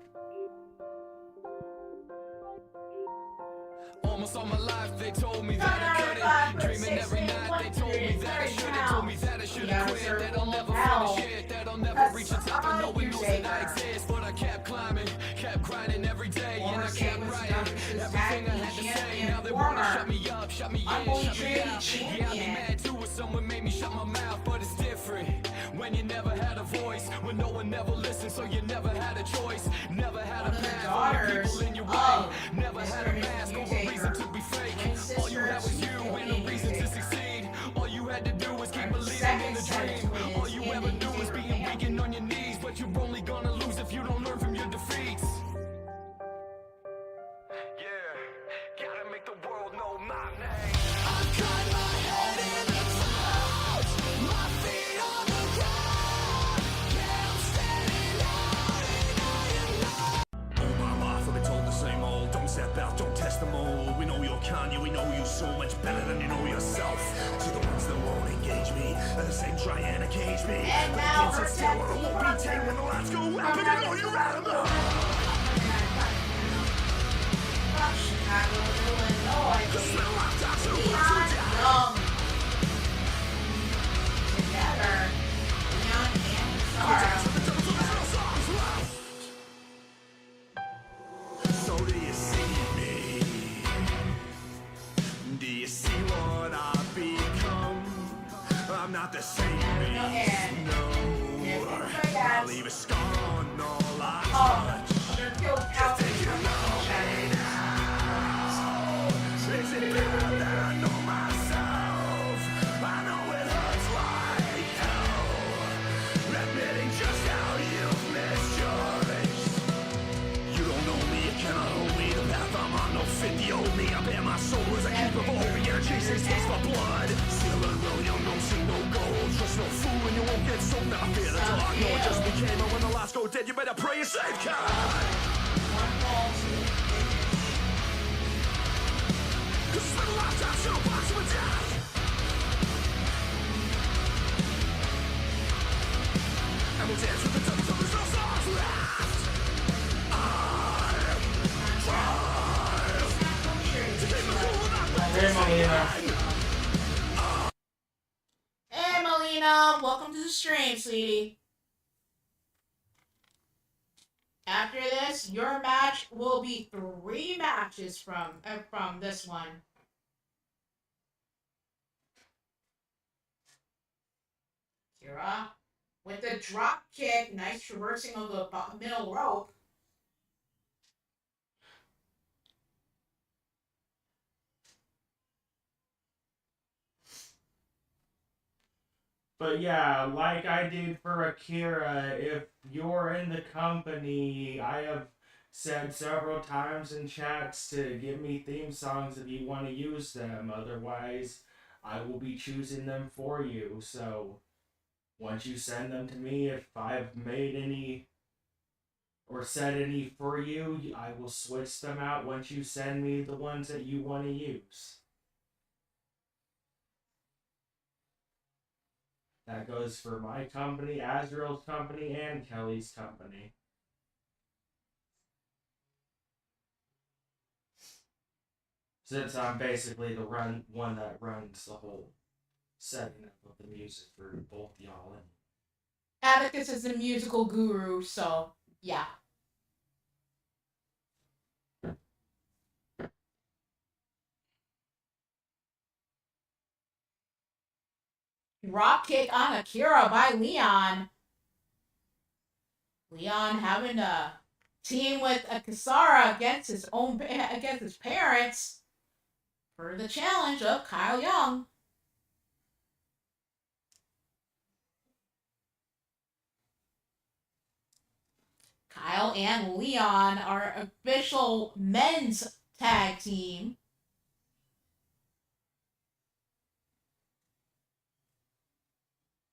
Almost all my life they told me that I couldn't. Dreaming every night they told me that I shouldn't. Told me that I shouldn't quit. That I'll never finish it. That I'll never reach the top. And no one knows that I exist. But I kept climbing, kept grinding every day. And I kept writing everything I had to say. Now they wanna shut me up, shut me in, shut me out. Yeah, I'd be mad too if someone made me shut my mouth. But it's different when you never had a voice. When no one ever listened, so you never had a choice. Never had a path on people in your way. Never had a mask or a reason to be fake. All you had was you and a reason to succeed. All you had to do was keep believing in the dream. All you ever knew was being weak and on your knees. But you're only gonna lose if you don't learn from your defeats. Yeah, gotta make the world know my name. I've got my head in the clouds, my feet on the ground. Yeah, I'm standing out and I am not. All my life I've been told the same old. Don't step out, don't test them all. We know you're Kanye, we know you so much better than you know yourself. To the ones that won't engage me, are the same try and cage me. And But now I can't her sit still or I tag won't be tamed when the lights go out. But I know you're out of them. Chicago, Illinois, Cause baby. now I'm down to Leon one to Young. Together, Leon and Sarah. So do you see me? Do you see what I've become? I'm not the same beast, no. I leave a scar on all I touch. They're killed out. Is it better that I know myself? I know it hurts like hell, admitting just how you've misjudged. You don't know me, you cannot hold me. The path I'm on, no fit the old me. I bear my soul as I keep evolving, and I chase this taste for blood. Still unreal, young, don't see no gold. Trust no fool, and you won't get sold. Never fear the dark, no, it just became. And when the lights go dead, you better pray you're safe, God. Cause it's been a lifetime, so box of death. And we'll dance with the devil till there's no stars left. Hey, Melina. Hey, Melina, welcome to the stream, sweetie. After this, your match will be 3 matches from this one. Kira, with the drop kick, nice traversing of the middle rope. But yeah, like I did for Akira, if you're in the company, I have said several times in chats to give me theme songs if you want to use them. Otherwise, I will be choosing them for you. So once you send them to me, if I've made any or said any for you, I will switch them out once you send me the ones that you want to use. That goes for my company, Azrael's company, and Kelly's company. Since I'm basically the one that runs the whole setting up of the music for both y'all. Atticus is a musical guru, so yeah. Drop kick on Akira by Leon. Leon having to team with a Kasara against his parents for the challenge of Kyle Young. Kyle and Leon are official men's tag team.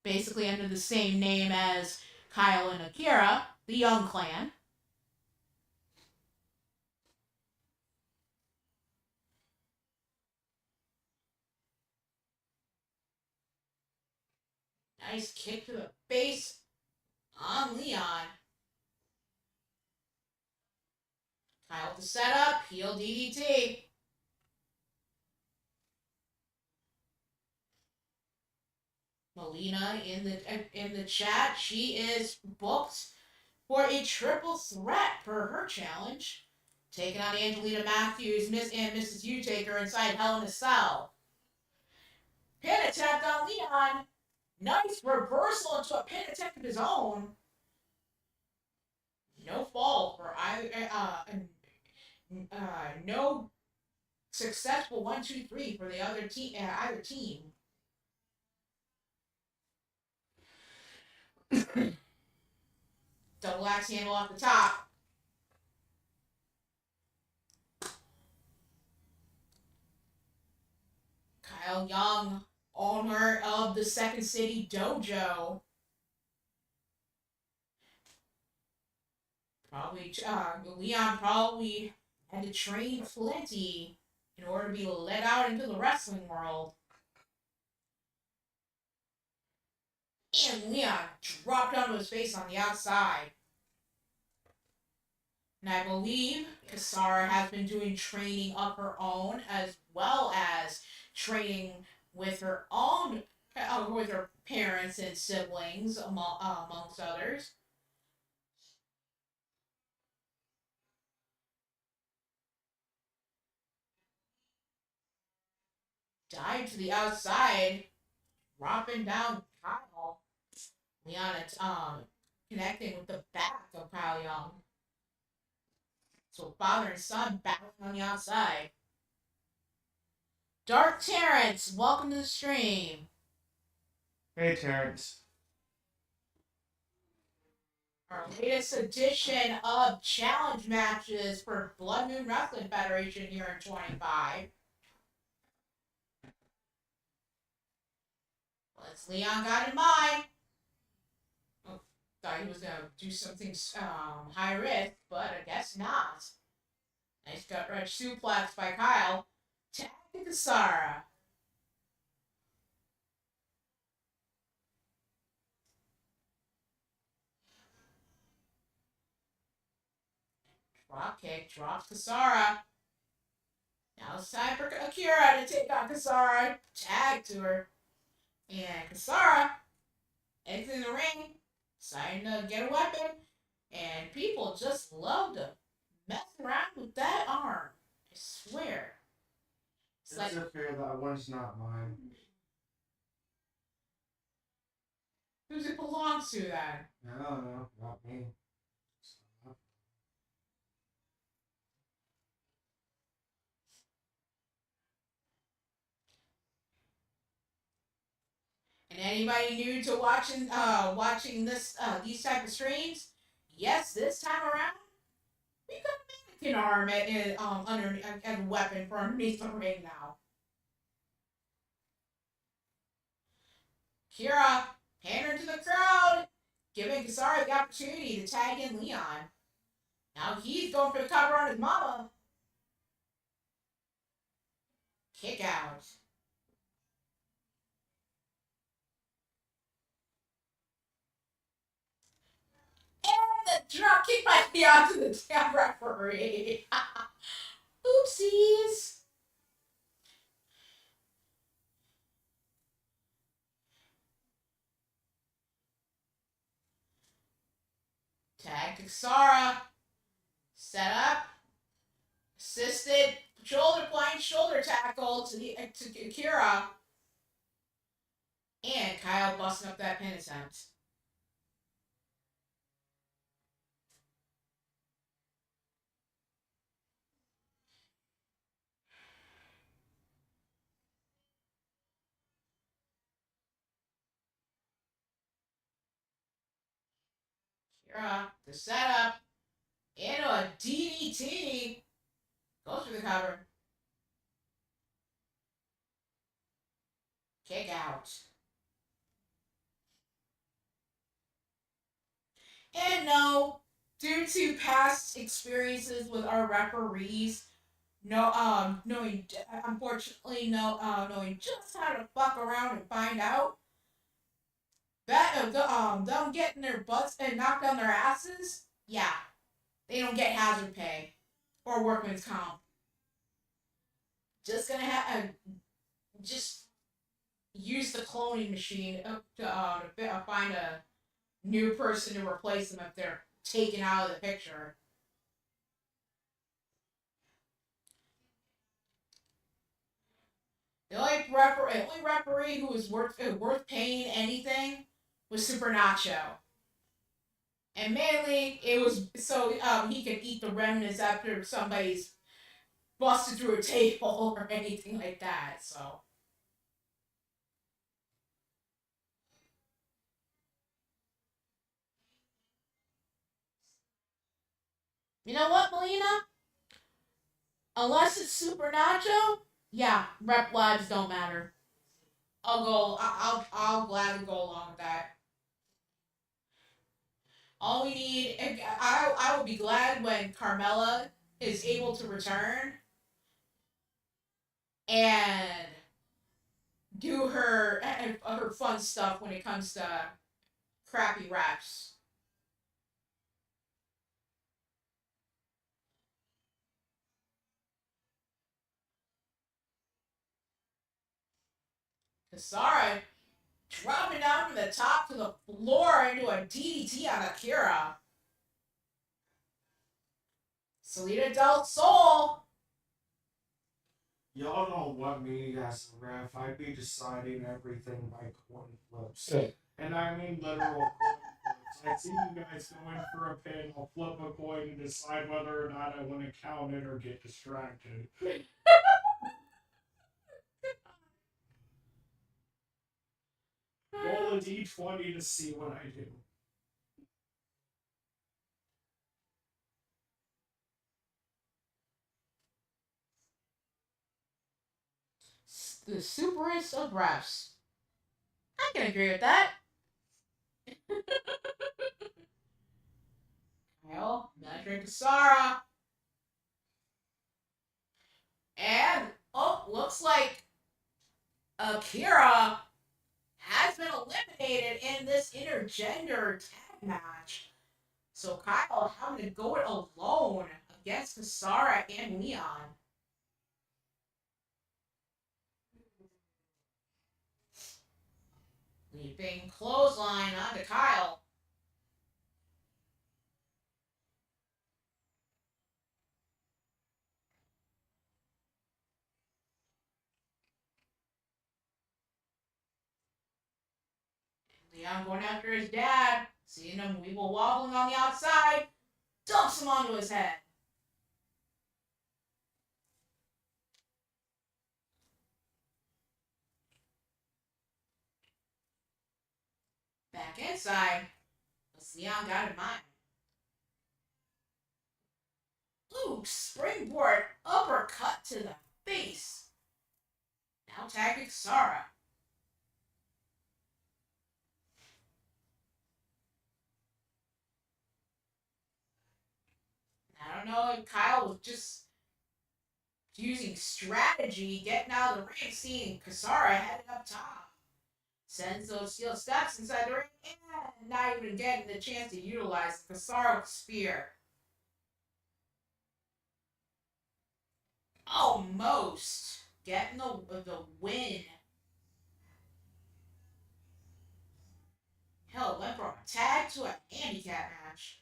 Basically under the same name as Kyle and Akira, the Young Clan. Nice kick to the face on Leon. Kyle to set up, heel DDT. Melina in the chat, she is booked for a triple threat for her challenge, taking on Angelina Matthews, Miss and Mrs. Utaker inside Hell in a Cell. Pin attempt on Leon. Nice reversal into a pin attempt of his own. No fall for either. No successful 1, 2, 3 for the other team. Either team. Double axe handle off the top. Kyle Young, owner of the Second City Dojo. Leon probably had to train plenty in order to be let out into the wrestling world. And Leon dropped onto his face on the outside. And I believe Kasara has been doing training of her own as well as training with her own, with her parents and siblings, amongst others. Dive to the outside, dropping down Kyle. Leon, connecting with the back of Kyle Young. So father and son battling on the outside. Dark Terrence, welcome to the stream. Hey, Terrence. Our latest edition of challenge matches for Blood Moon Wrestling Federation here in 25. What's Leon got in mind? Oh, thought he was going to do something high risk, but I guess not. Nice gut wrench suplex by Kyle. Tag to Kasara. Drop kick, drops Kasara. Now it's time for Akira to take on Kasara. Tag to her. And Kasara exiting the ring, deciding to get a weapon. And people just love to mess around with that arm. I swear. It's like, a fear that one's not mine. Who's it belongs to then? I don't know, not me. And anybody new to watching this these type of streams? Yes, this time around, we got a mannequin arm as a weapon for underneath the ring now. Kira pandering to the crowd, giving Kasara the opportunity to tag in Leon. Now he's going for the cover on his mama. Kick out. And the drop kick by Leon to the damn referee. Oopsies. Tag to Kasara. Set up. Assisted blind shoulder tackle to Akira. And Kyle busting up that pin attempt. Akira, the setup. Into a DDT. Goes for the cover. Kick out. And no, due to past experiences with our referees, knowing just how to fuck around and find out, that them getting their butts and knocked on their asses, yeah, they don't get hazard pay. or workman's comp. Just gonna have just use the cloning machine to find a new person to replace them if they're taken out of the picture. The only referee who was worth paying anything was Super Nacho. And mainly, it was so he could eat the remnants after somebody's busted through a table or anything like that. So, you know what, Melina? Unless it's Super Nacho, yeah, rep lives don't matter. I'll gladly go along with that. All we need, I will be glad when Carmella is able to return and do her fun stuff when it comes to crappy raps. Kasara dropping down from the top to the floor into a DDT on Akira. Salida Del Sol. Y'all don't want me as a ref. I'd be deciding everything by coin flips. And I mean literal coin flips. I see you guys going for a pin. I'll flip a coin and decide whether or not I want to count it or get distracted. Roll a d20 to see what I do. The superest of refs. I can agree with that. Kyle, Metric Kasara. And, looks like Akira has been eliminated in this intergender tag match. So Kyle having to go it alone against Kasara and Leon. Leaping clothesline onto Kyle. Leon going after his dad, seeing him weeble wobbling on the outside, dumps him onto his head. Back inside, what's Leon got in mind? Ooh, springboard uppercut to the face. Now tagging Sara. I don't know if Kyle was just using strategy, getting out of the ring, seeing Kasara headed up top. Sends those steel steps inside the ring, and not even getting the chance to utilize Kasara spear. Almost getting the win. Hell, went from a tag to a handicap match.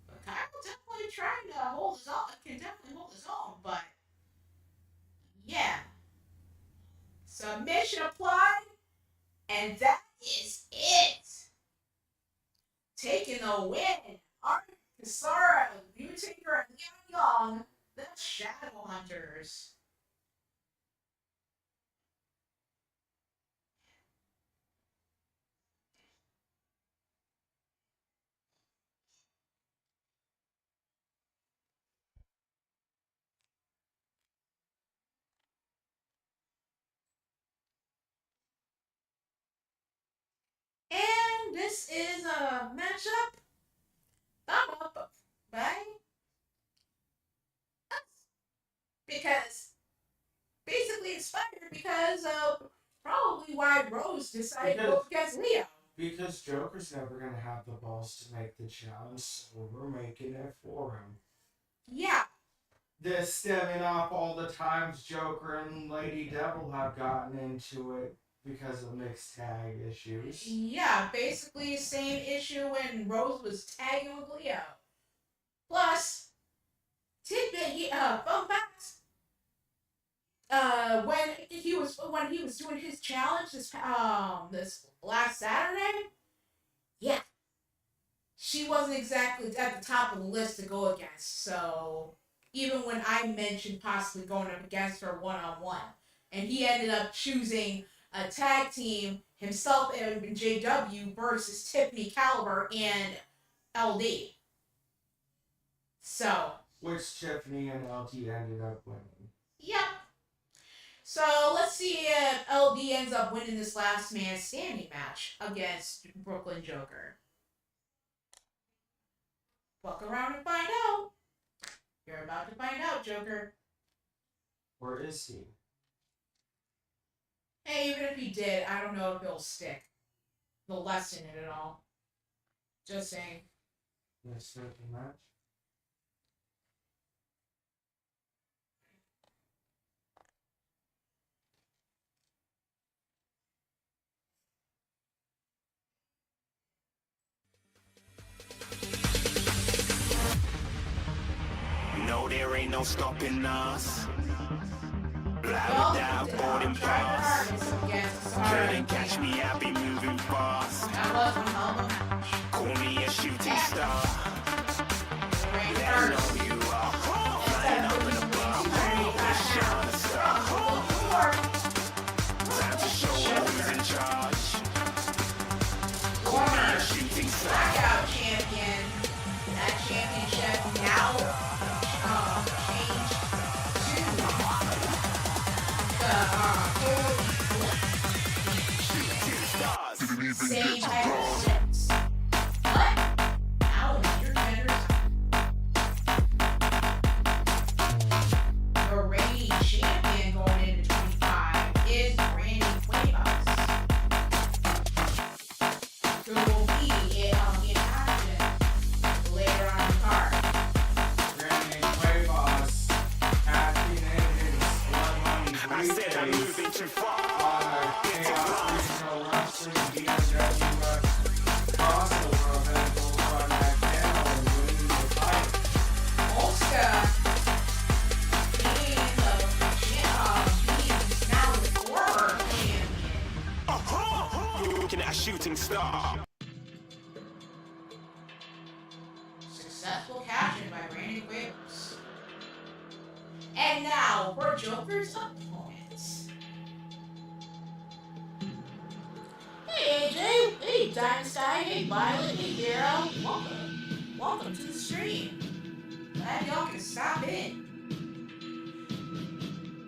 But Kyle definitely trying to hold his own. Can definitely hold his own, but yeah. Submission applied, and that is it. Taking the win. Arthur Kasara, Undertaker, and Leon Young, the Shadow Hunters. And this is a matchup thought up by us. Because basically inspired because of probably why Rose decided to go against Leo. Because Joker's never going to have the balls to make the challenge, so we're making it for him. Yeah. This stemming off all the times Joker and Lady Devil have gotten into it because of mixed tag issues. Yeah, basically same issue when Rose was tagging with Leo. Plus, tidbit, fun facts. When he was doing his challenge this last Saturday, yeah, she wasn't exactly at the top of the list to go against. So even when I mentioned possibly going up against her one on one, and he ended up choosing a tag team himself and JW versus Tiffany Caliber and LD. So Which Tiffany and LT ended up winning. yep. So let's see if LD ends up winning this last man standing match against Brooklyn Joker. Walk around and find out. You're about to find out, Joker. Where is he? Hey, even if he did, I don't know if it'll stick. The lesson in it all. Just saying. Let's start the match. No, there ain't no stopping us. Fly Well, without boarding pass. Couldn't catch me. me, I be moving fast. That was one hell of a match. Call me a shooting star. Rain Let 'em first. know you are. Flying up in a bar. A shining star. Time to show who's in charge. Call me a shooting star. Blackout champion. That championship now changed to the same type of six. What? Now intergenders. The reigning champion going into 25 is Randy Cuevas, who will be in action later on in the card. Randy Cuevas acting in his blood I said I'm moving too far. Regional Wrestling BMWF crossover event over on that panel and winning the fight. Olska being now the former champion. You're looking at a shooting star. Successful caption by Randy Cuevas. And now for Joker's opponents. Hey AJ, hey Dynasty, hey Violet, hey Darrow, welcome. Welcome to the stream. Glad y'all can stop in.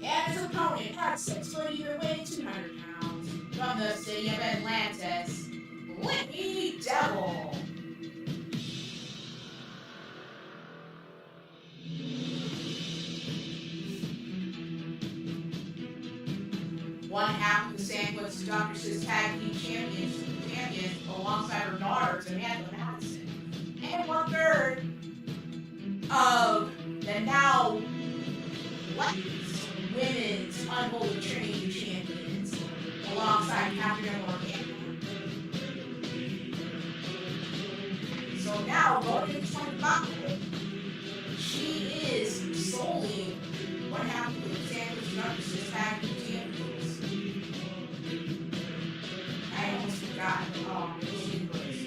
And his opponent, not 6 foot either, weighing 200 pounds, from the city of Atlantis, Lady Devil. One half of the Sandwich Doctors' Tag Team champions alongside her daughter, Samantha Madison. And 1/3 of the now Ladies Women's Unholy Trinity champions alongside Catherine Morgan. So now, going into 25, she is solely one half of the Sandwich Doctors' Tag Team champions. I almost forgot. She was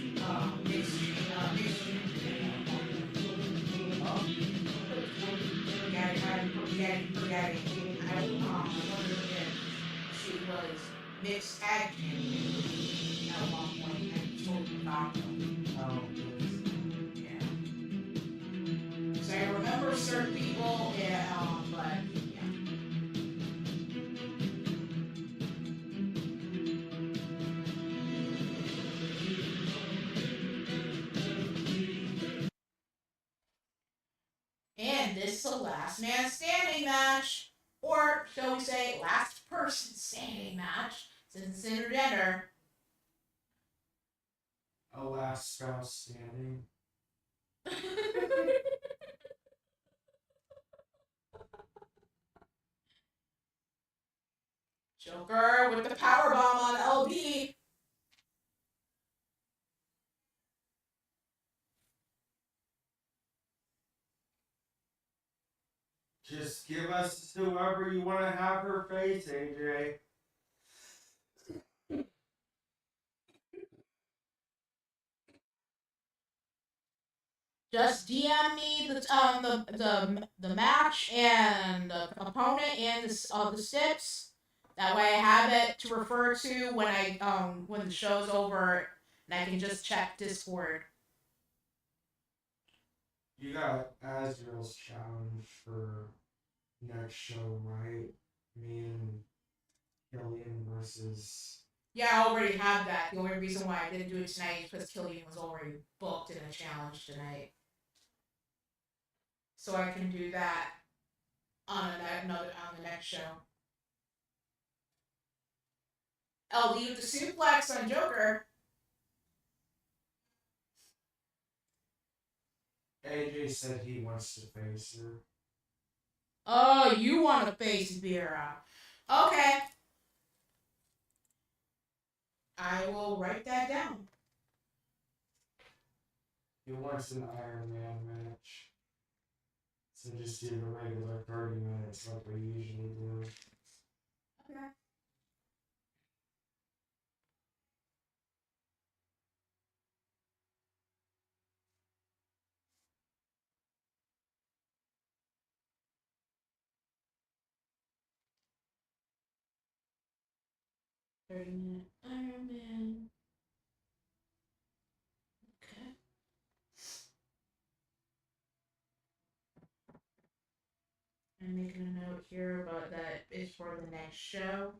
mixed. She was mixed tag champion at one point. I totally forgot though. Yeah. So I remember certain people, yeah, but yeah. And this is a last man standing match. Or, shall we say, last person standing match, since it's intergender. A last spouse standing. Joker with the powerbomb on LB. Just give us whoever you want to have her face, AJ. Just DM me the match and the opponent and the steps. That way I have it to refer to when the show's over, and I can just check Discord. You got Azrael's challenge for next show, right? Me and Killian versus. Yeah, I already have that. The only reason why I didn't do it tonight is because Killian was already booked in a challenge tonight. So I can do that on the next show. LD with the suplex on Joker. AJ said he wants to face her. Oh, you want to face Vera. Okay. I will write that down. He wants an Iron Man match. So just do the regular 30 minutes like we usually do. Okay. $30-minute Iron Man. Okay. I'm making a note here about that is for the next show.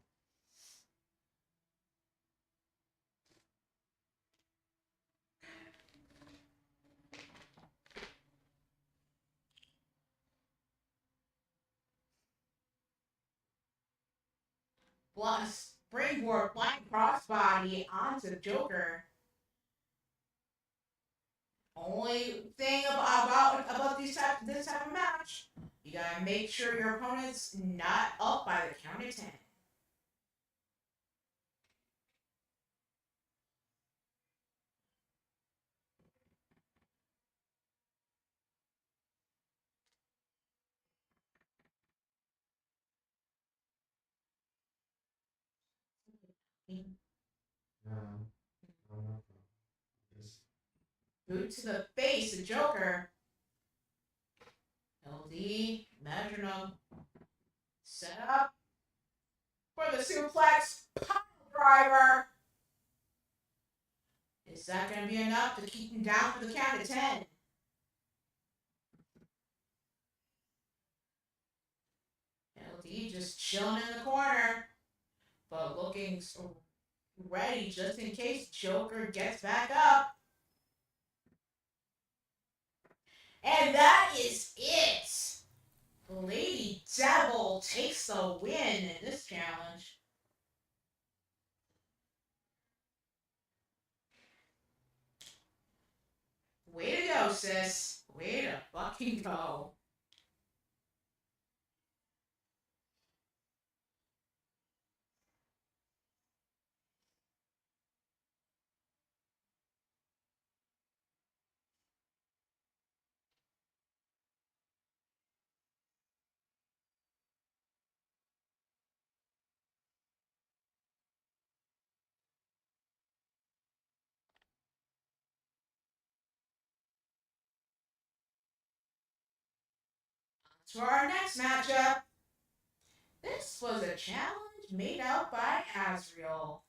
Plus, springboard flying crossbody onto Joker. Only thing about this type of match, you gotta make sure your opponent's not up by the count of 10. Boot to the face, the Joker. LD, metronome. Set up for the suplex pile driver. Is that going to be enough to keep him down for the count of 10? LD just chilling in the corner, but looking ready just in case Joker gets back up. And that is it. Lady Devil takes the win in this challenge. Way to go, sis. Way to fucking go. For our next matchup, this was a challenge made out by Azrael.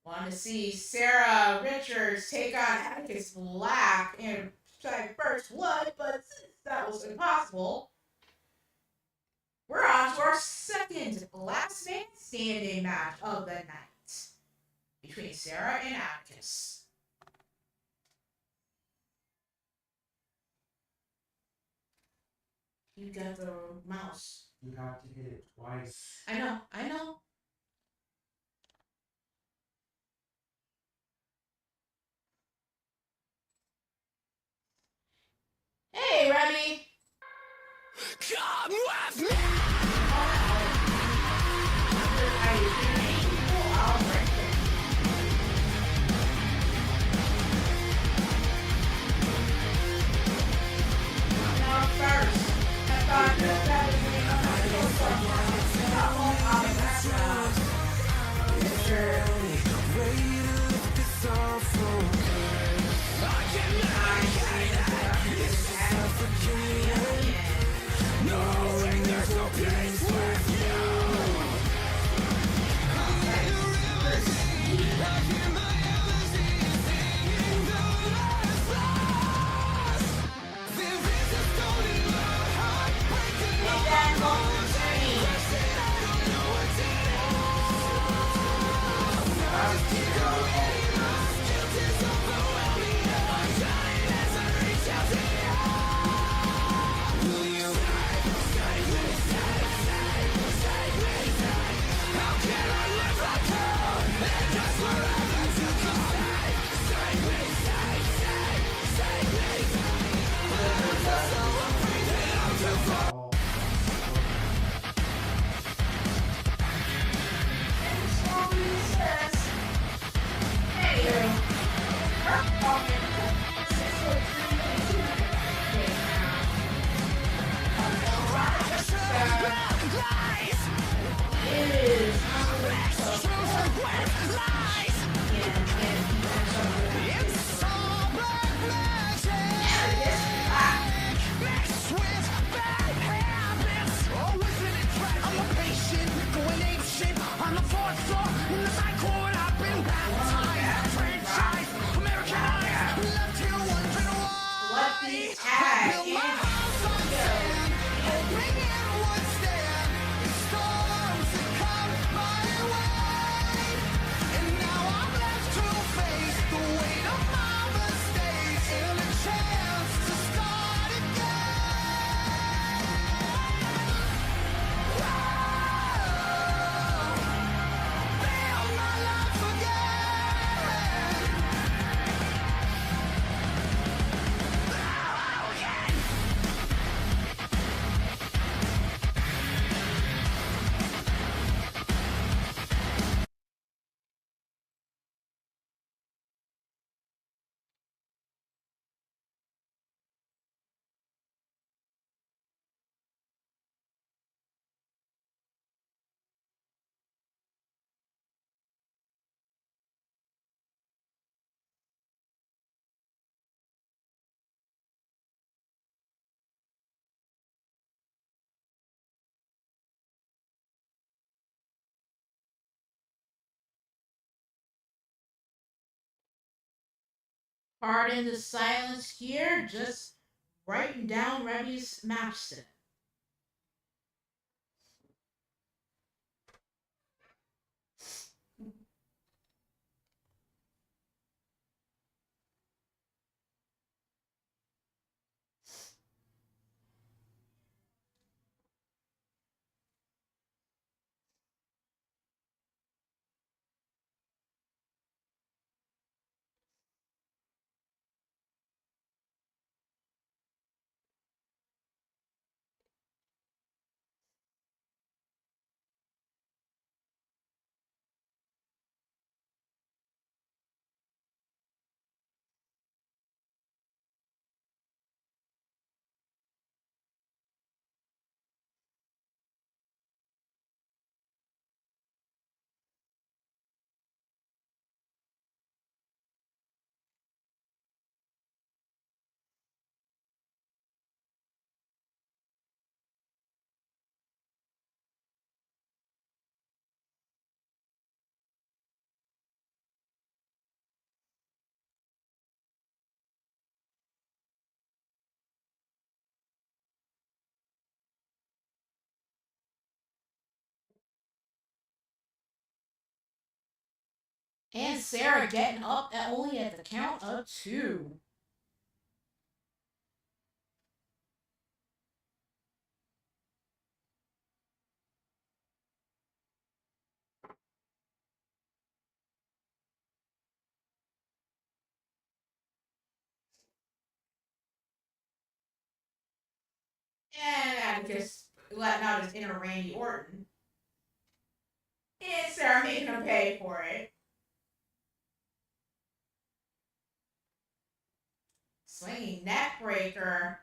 Want to see Sarah Richards take on Atticus Black in first blood, but since that was impossible, we're on to our second last man standing match of the night between Sarah and Atticus. You got the mouse. You have to hit it twice. I know. Hey, Remy! Come with me! How you doing? Let these tag and pardon the silence here, just writing down Revy's map set. And Sarah getting up only at the count of 2. And Atticus letting out his inner Randy Orton. And Sarah making him pay for it. Swinging neck breaker.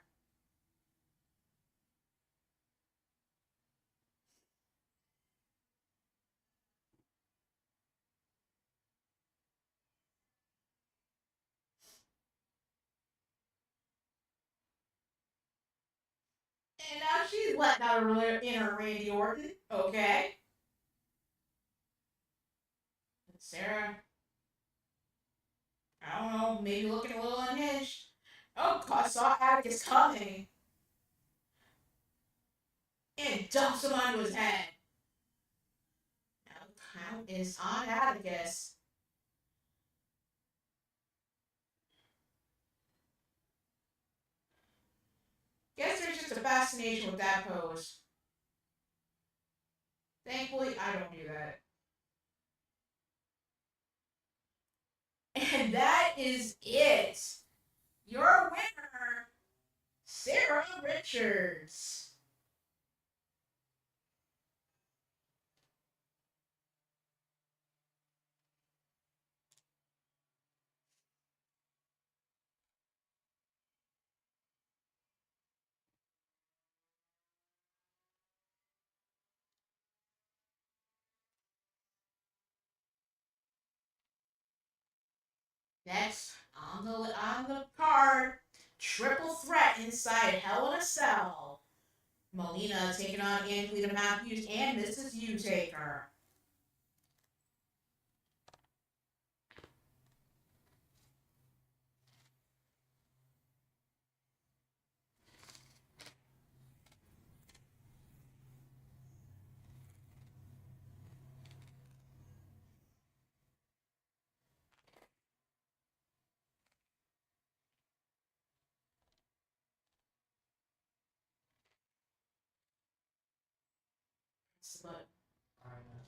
And now she's letting out her inner Randy Orton. Okay. And Sarah, I don't know, maybe looking a little unhinged. Oh, God, saw Atticus coming. And dumps him onto his head. Now the count is on Atticus. Guess there's just a fascination with that pose. Thankfully, I don't do that. And that is it. Your winner, Sarah Richards. Next on the card, triple threat inside Hell in a Cell. Melina taking on Angelina Matthews and Mrs. U-Taker. but I know.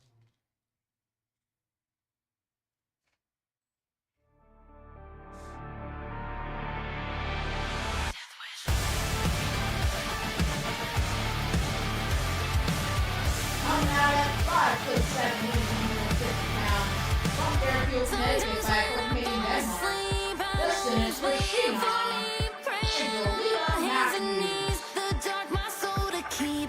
coming out at 5'7", 150 pounds, from Fairfield, Connecticut, by Copenhagen, Denmark. This finish was Sheehan. Angelina Matthews.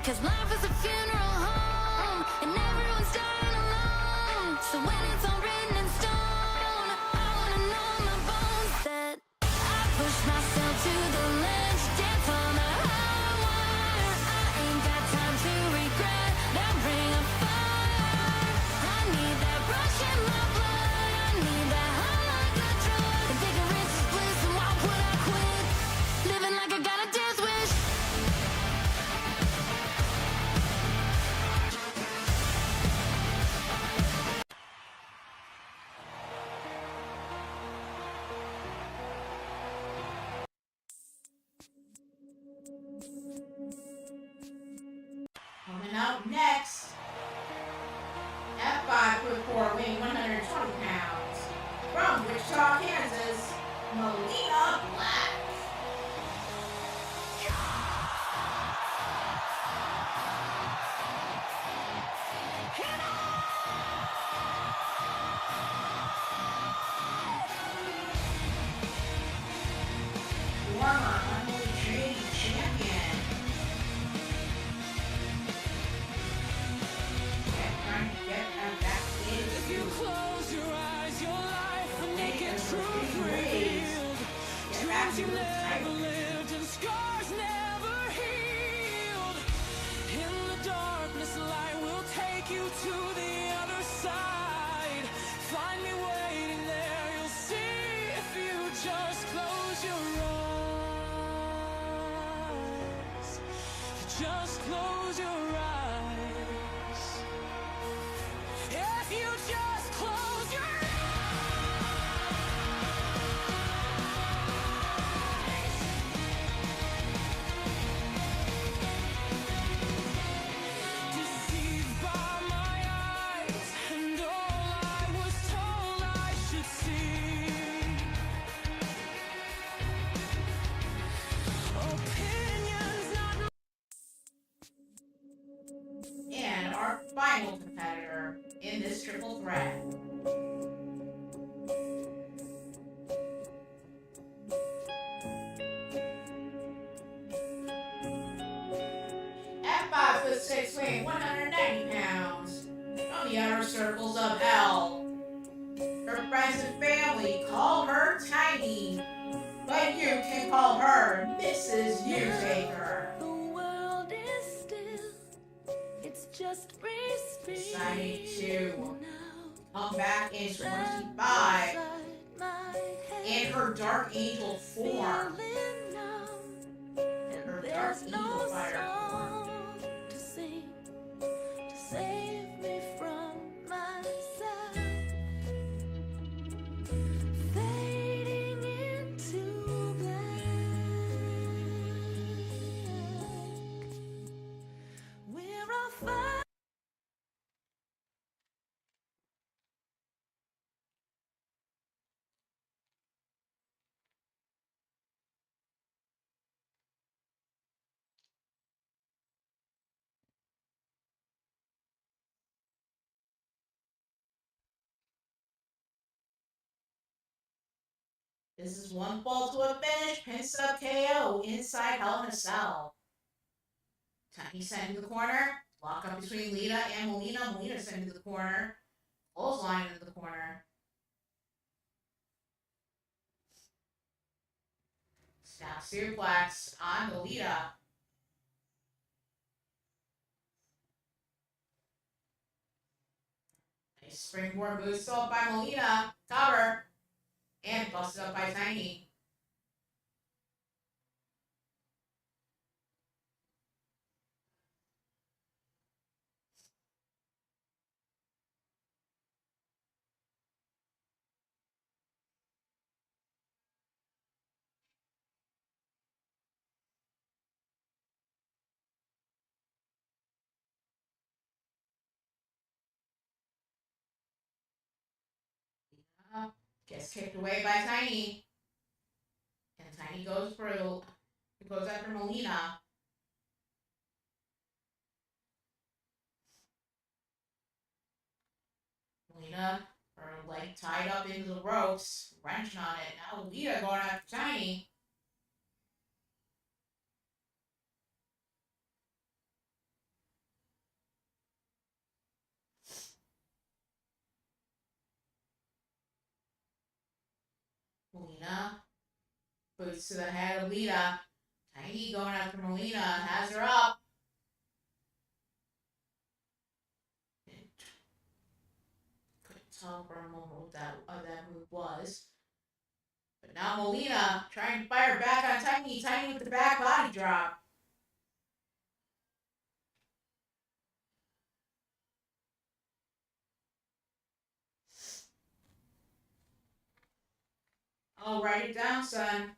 Cause life is a funeral home, and everyone's dying alone. So when it's all written in stone, I wanna know in my bones that I pushed myself to the ledge, dance on the high wire. I ain't got time to regret that ring of fire. I need that rush in my blood, I need that high like a drug. And take a risk, bliss, and why would I quit? Living like I got a death wish. Coming up next, at 5'4", weighing 120 pounds, from Wichita, Kansas, Melina Black. Former Unholy Trinity champion. And trying to get out back If you into close your eyes, your life will make it truth revealed. get back Dreams you into the never title. lived and scars never healed. In the darkness, light will take you to the other side. Find me waiting there, you'll see if you just close your eyes. Just close your eyes. If you just close your eyes. Deceived by my eyes, and all I was told I should see. Opinions not. And our final competitor in this triple threat. At 5'6", weighing 190 pounds, from the outer circles of hell. Her friends and family call her Tiny, but you can call her Mrs. U-Taker. The world is still. It's just Deciding to now. come back in 25 in her Dark Angel form. Her Dark Angel Fire form. To sing, to save me from myself. Fading into black. We're all fire. This is one fall to a finish, pin sub KO inside Hell in a Cell. Tiny sent into the corner, lock up between Lita and Melina. Melina sent into the corner, clothesline into the corner. Snap suplex on Melina. Nice springboard boost up by Melina, cover, and busted up by Tiny. Gets kicked away by Tiny. And Tiny goes after Melina. Melina, her leg tied up into the ropes, wrenching on it. Now Lita going after Tiny. Melina boots to the head of Lita. Tiny going after Melina, has her up. Couldn't tell for a moment what that move was. But now Melina trying to fire back on Tiny. Tiny with the back body drop. Oh, write it down, son.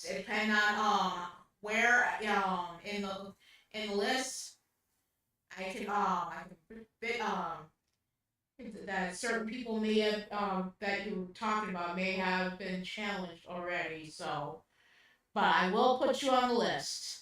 Depending on where in the list I can fit that certain people may have that you were talking about may have been challenged already. So, but I will put you on the list.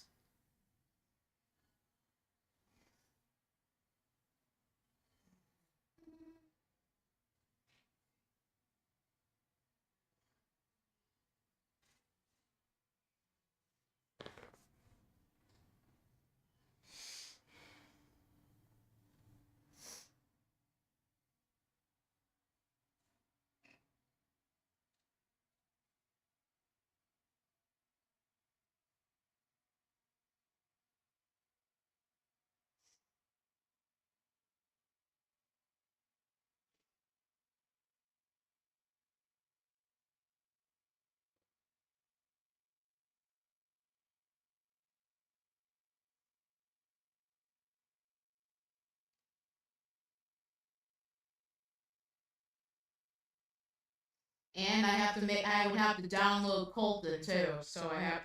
And I would have to download Colton too. So I have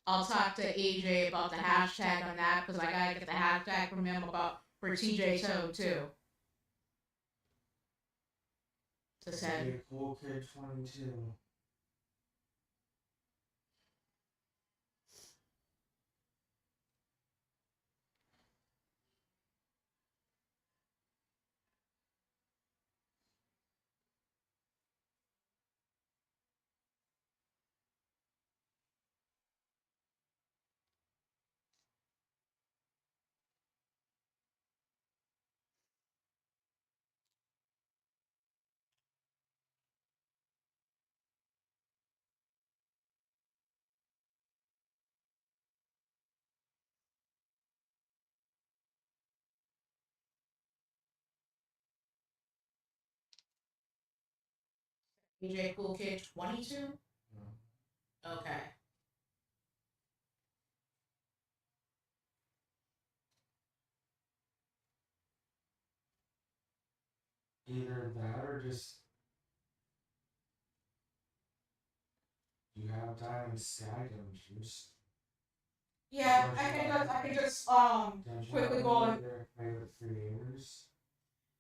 I'll talk to AJ about the hashtag on that because I gotta get the hashtag from him for TJ too. To send. Cool Kid 22. AJ Cool Kid 22? Okay. Either that or just you have time in Sky, don't you? Yeah, I can just quickly go on. Their favorite creators.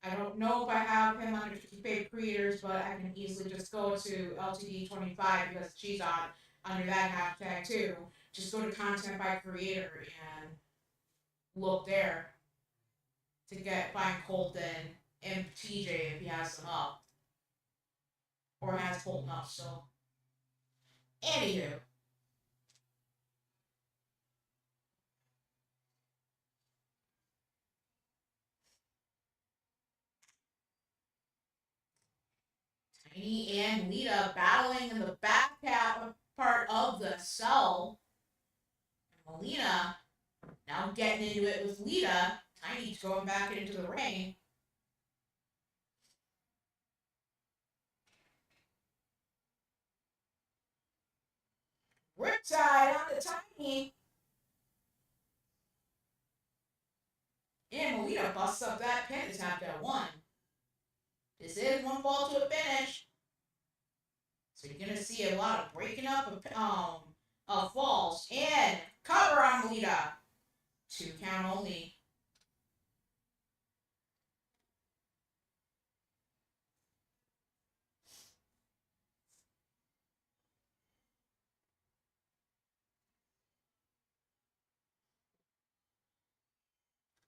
I don't know if I have him under favorite creators, but I can easily just go to LTD25 because she's under that hashtag too. Just go to content by creator and look there to find Colton and TJ if he has them up. Or has Colton up, so. Anywho. Tiny and Lita battling in the back part of the cell. And Melina now getting into it with Lita. Tiny's going back into the ring. Riptide on the Tiny. And Melina busts up that pin attempt at 1. This is one fall to a finish. So you're gonna see a lot of breaking up of falls and cover on Melina. 2 count only.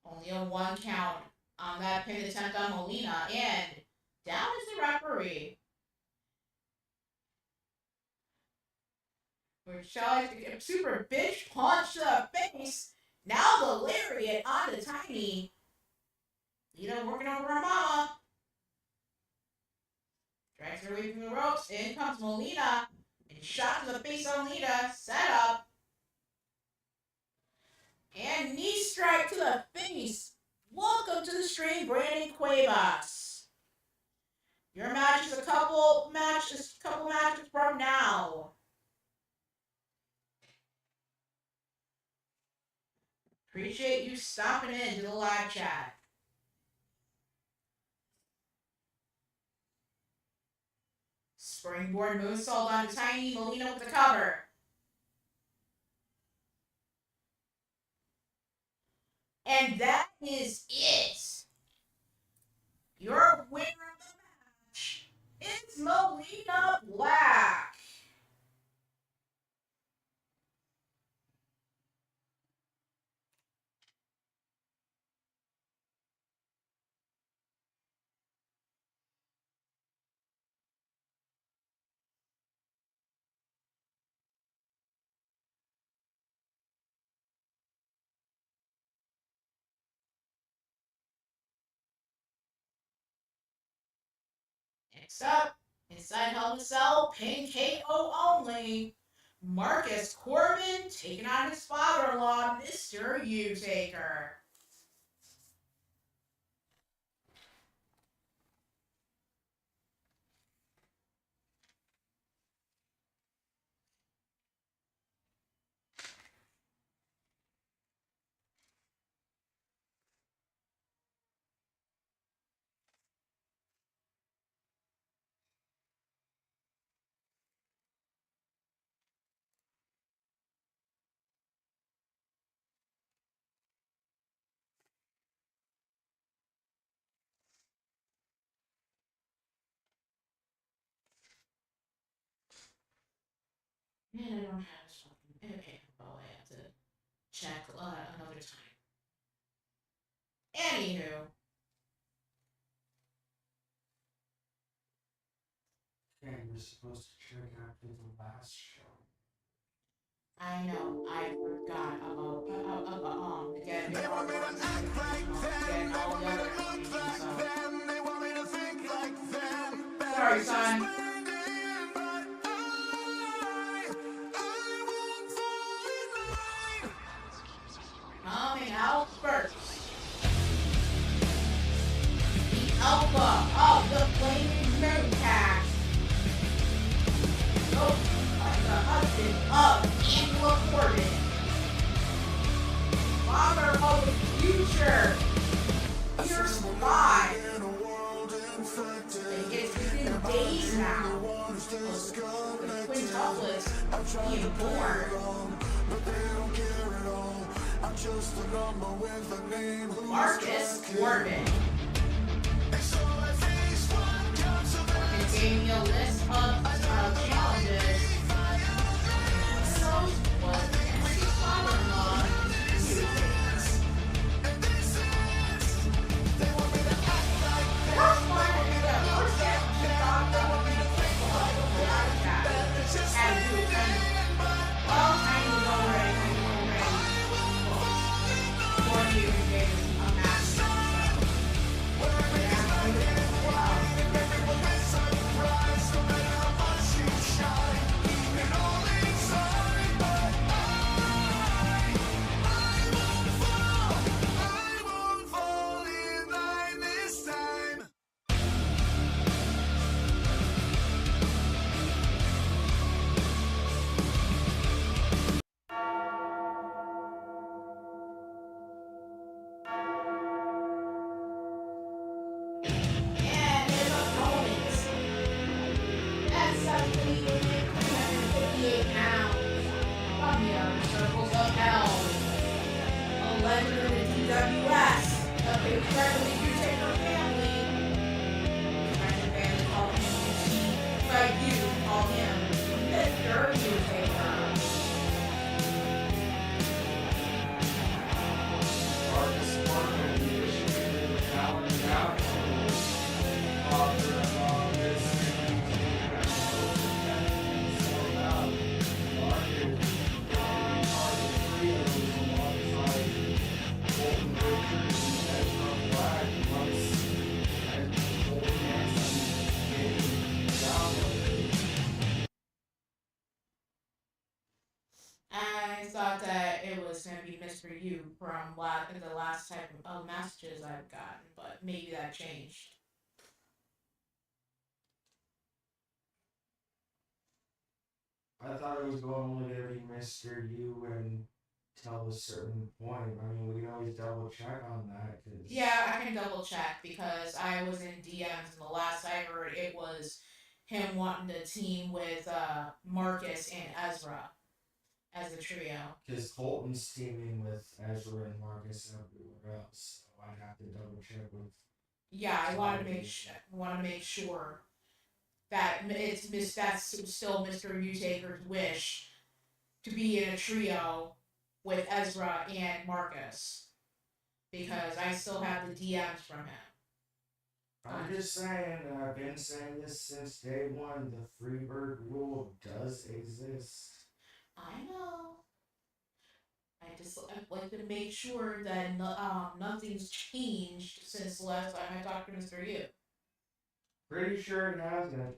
Only a 1 count on that pin attempt on Molina, and down is the referee. Which tries to get a super bitch punch to the face. Now the lariat on the Tiny. Lita working over her mama. Drags her away from the ropes. In comes Molina. And shot to the face on Lita. Set up. And knee strike to the face. Welcome to the stream, Brandon Cuevas. Your match is a couple matches from now. Appreciate you stopping in to the live chat. Springboard moonsault on Tiny. Molina with the cover. And that is it. Your winner of the match is Molina Black. Next up, inside Hell in a Cell, pin KO only. Marcus Corbin taking on his father-in-law, Mr. U-Taker. Man, I don't have this fucking. Okay, well, I have to check another time. Anywho. And you're supposed to check after the last show. I know, I forgot about get They want me to act like them. They want me to look like them. They want me to think like them. Sorry, son. Coming out first. The alpha of the flaming Moonpack. The husband of Angela Corbin. Father of the future. Here's why. It gets within days now of the quintuplets being born. Marcus Corbin. Corbin gave me a list of challenges. So was his father-in-law. First one is the first step to God that will be the well, Tiny's already. For you, a master. I thought that it was going to be Mr. U from the last type of messages I've gotten, but maybe that changed. I thought it was only going to be Mr. U until a certain point. I mean, we can always double check on that. Yeah, I can double check because I was in DMs and the last I heard it was him wanting to team with Marcus and Ezra as a trio. Because Colton's teaming with Ezra and Marcus everywhere else, so I'd have to double check with. Yeah, I want to make sure that that's still Mr. Utaker's wish to be in a trio with Ezra and Marcus because I still have the DMs from him. I'm just saying, I've been saying this since day one, the Freebird rule does exist. I know. I'd like to make sure that nothing's changed since the last time I talked to Mr. U. Pretty sure it hasn't,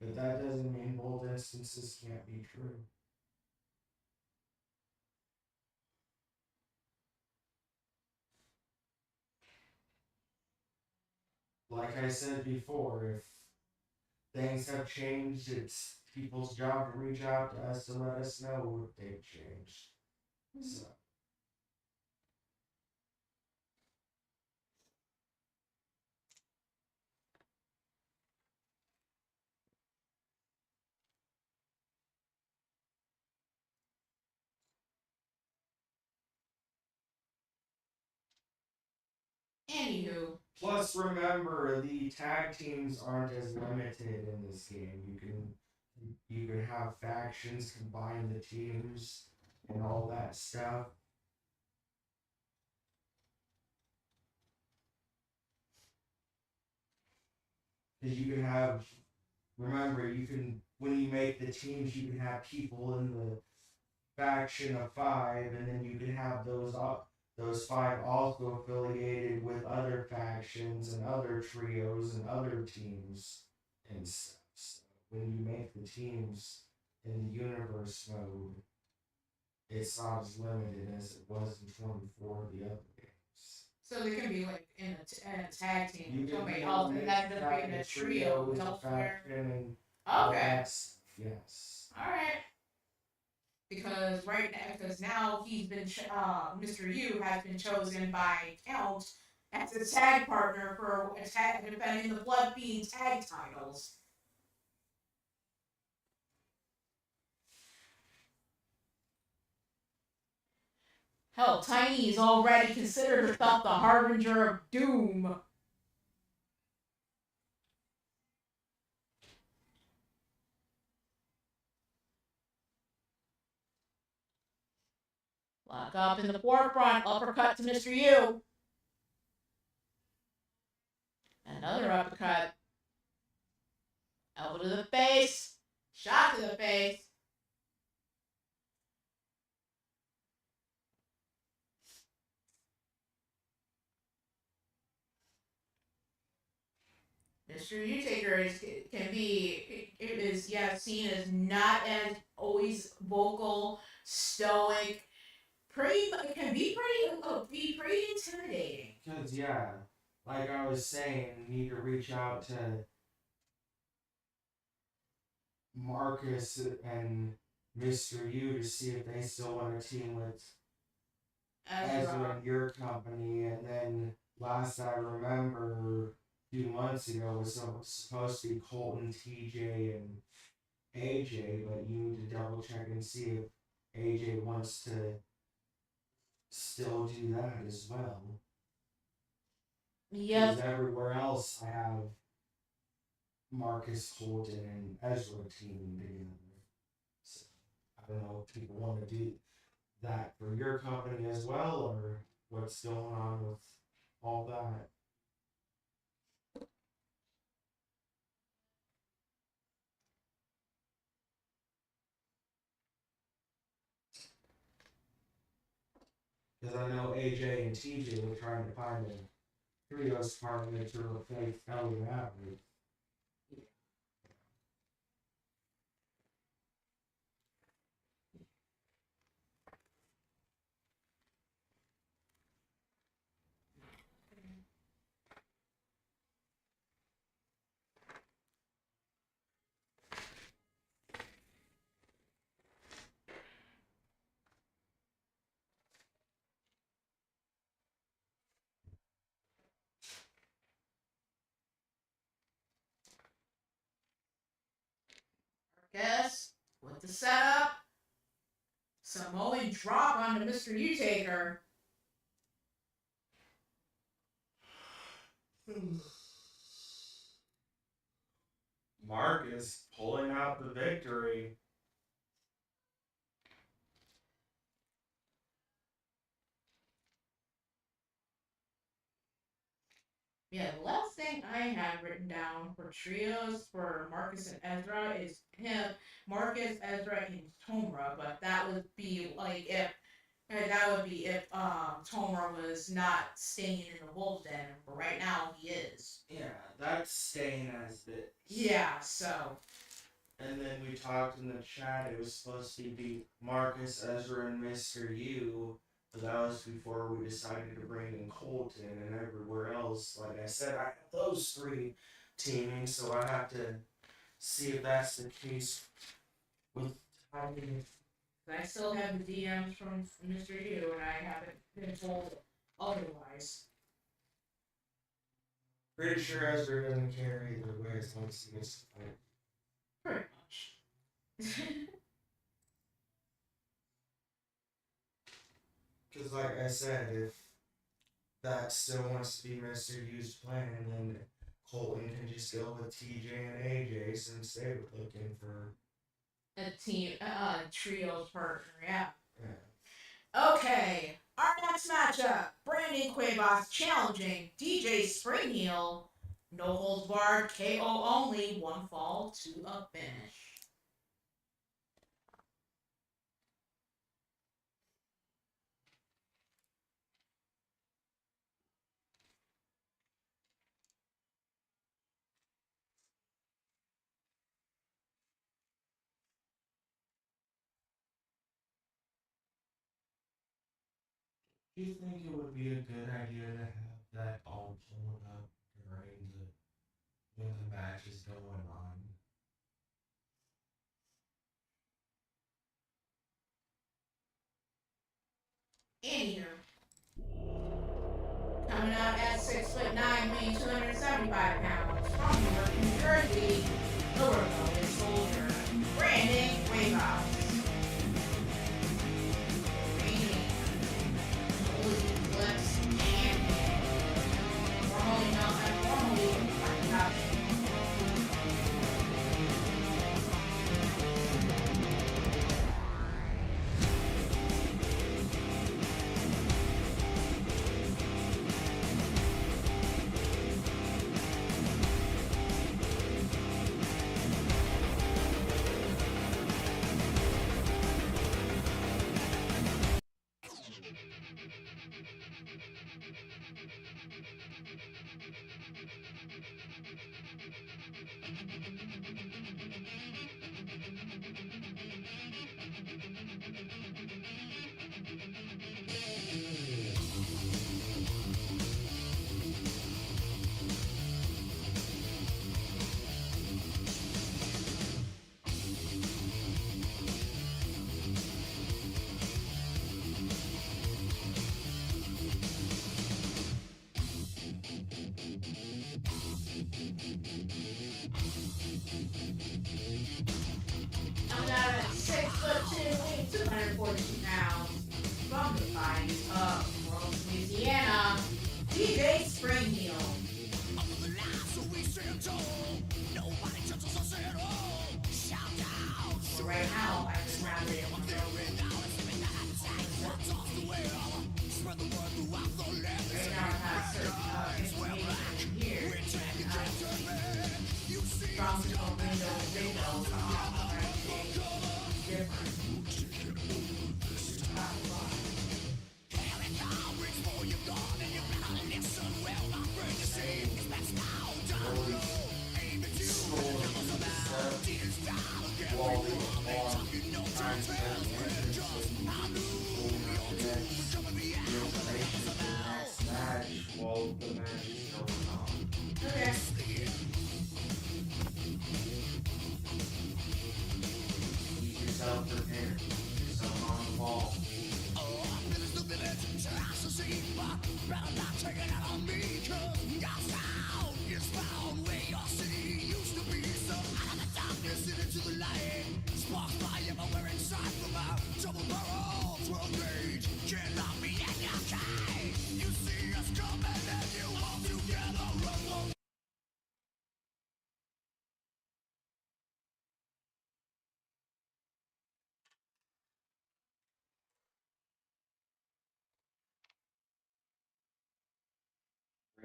but that doesn't mean both instances can't be true. Like I said before, if things have changed, it's people's job to reach out to us to let us know if they've changed. So. Anywho. Plus, remember, the tag teams aren't as limited in this game. You can have factions, combine the teams, and all that stuff. Because you can have, remember, when you make the teams, you can have people in the faction of 5, and then you can have those 5 also affiliated with other factions and other trios and other teams and stuff. So when you make the teams in the universe mode, it's not as limited as it was in 24 of the other games. So they can be like in a tag team. You can be else, and then just be in a trio elsewhere. Okay. Yes. All right. Because now he's been Mr. U has been chosen by Count as a tag partner for defending the Blood Fiend tag titles. Hell, Tiny has already considered herself the harbinger of doom. Lock up in the forefront, uppercut to Mr. U. Another uppercut. Elbow to the face. Shot to the face. Mr. Utaker is seen as not as always vocal, stoic. It can be pretty intimidating. Because like I was saying, you need to reach out to Marcus and Mr. U to see if they still want to team with Ezra and your company. And then last I remember, a few months ago, was supposed to be Colton, TJ, and AJ, but you need to double check and see if AJ wants to still do that as well. Yep. Because everywhere else I have Marcus, Colton, and Ezra teaming together. So I don't know if people want to do that for your company as well, or what's going on with all that. I know AJ and TJ were trying to find a trios partner to replace Ellie Maverick. Guess with the setup, Samoan drop onto Mr.Utaker. Marcus pulling out the victory. Yeah, the last thing I had written down for trios for Marcus and Ezra is him, Marcus, Ezra, and Tomra, but that would be like if Tomra was not staying in the Wolves Den, but right now he is. Yeah, that's staying as it. Yeah, so. And then we talked in the chat, it was supposed to be Marcus, Ezra, and Mr. U, but that was before we decided to bring in Colton and everywhere else. Like I said, I have those three teaming, so I have to see if that's the case with timing. I still have the DMs from Mr. U, and I haven't been told otherwise. Pretty sure Ezra doesn't care either way as long as he gets to fight. Pretty much. Because like I said, if that still wants to be Mr. U's plan, then Colton can just go with TJ and AJ since they were looking for a team, trios partner, yeah. Yeah. Okay, our next matchup, Brandon Cuevas challenging DJ Springheel. No holds barred, KO only, one fall to a finish. Do you think it would be a good idea to have that all pulled up during when the match is going on? Anywho, coming out at 6'9", weighing 275 pounds, from Newark, New Jersey, the Rebellious Soldier, Brandon Cuevas.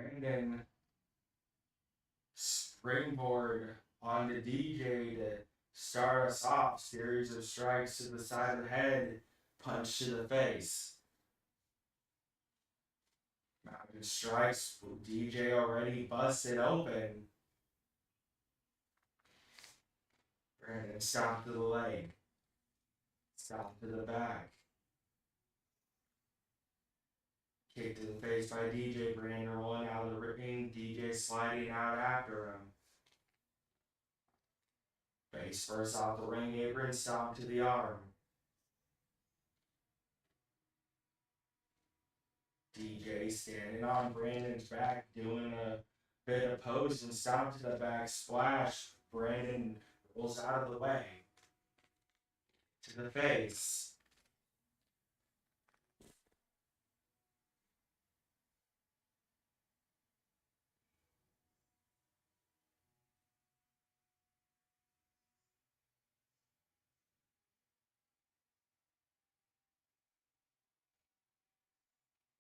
Brandon springboard on the DJ to start us off. Series of strikes to the side of the head, punch to the face. Mountain strikes, DJ already busted open. Brandon stomped to the leg. Stop to the back. Kick to the face by DJ. Brandon rolling out of the ring. DJ sliding out after him. Face first off the ring apron. Stomp to the arm. DJ standing on Brandon's back, doing a bit of pose and stomp to the back splash. Brandon rolls out of the way. To the face.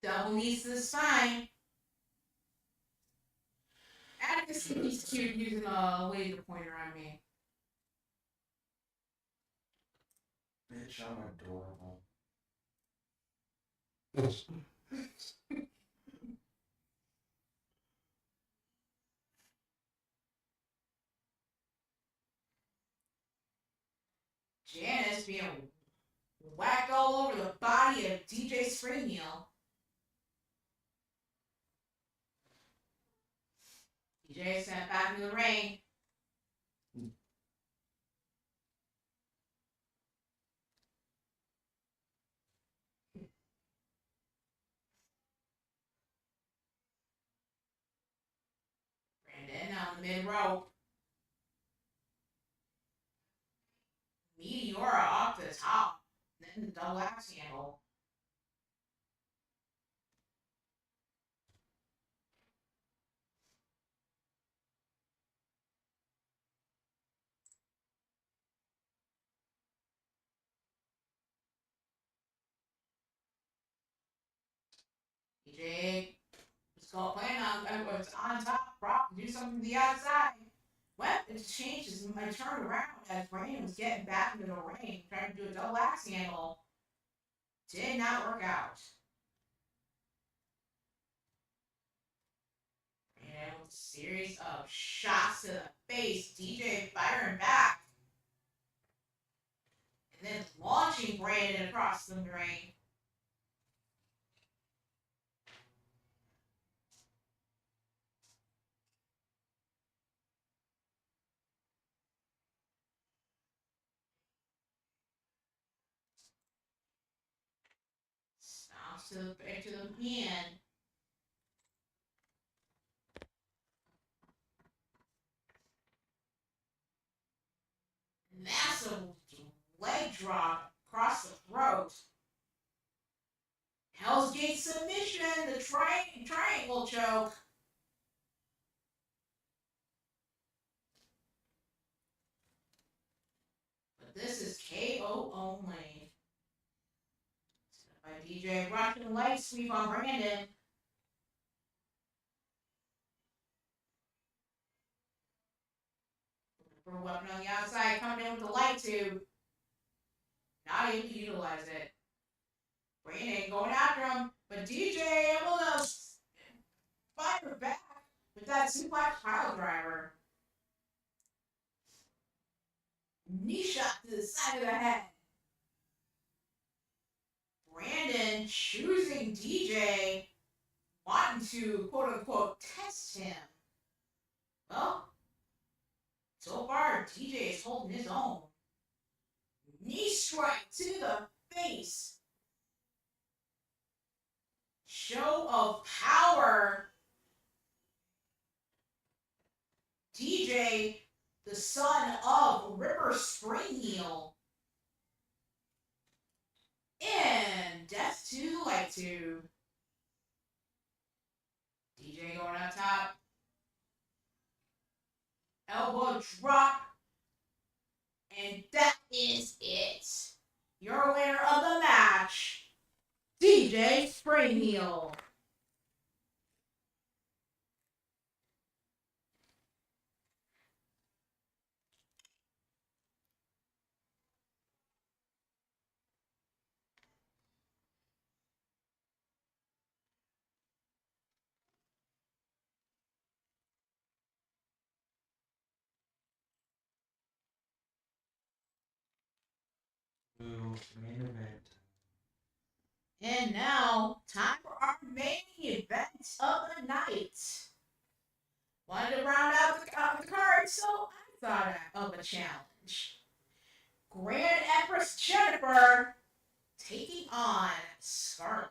Double knees to the spine. Atticus think he's cute using a laser pointer on me. Bitch, I'm adorable. Janice being whacked all over the body of DJ Springmeal. DJ sent back into the ring. Brandon on the mid rope. Meteora off the top. Then the double axe handle. DJ playing on top, Brock, do something to the outside. Well, it changed his turned around as Brandon was getting back into the ring, trying to do a double axe handle. Did not work out. And with a series of shots to the face, DJ firing back. And then launching Brandon across the ring. Stomps to the hand. Massive leg drop across the throat. Hell's Gate submission, the triangle choke. But this is KO only. By DJ Russian leg sweep on Brandon. For a weapon on the outside, coming in with the light tube. Not able to utilize it. Brandon going after him, but DJ able to fire back with that suplex pile driver. Knee shot to the side of the head. Brandon choosing DJ, wanting to quote unquote test him. Well, so far DJ is holding his own. Knee strike to the face. Show of power. DJ, the son of Ripper Springheel. And death to the light tube. DJ going up top. Elbow drop. And that is it. Your winner of the match, DJ Springheel. Ooh, main event. And now, time for our main event of the night. Wanted to round out the card, so I thought of a challenge. Grand Empress Jennifer taking on Scarlett.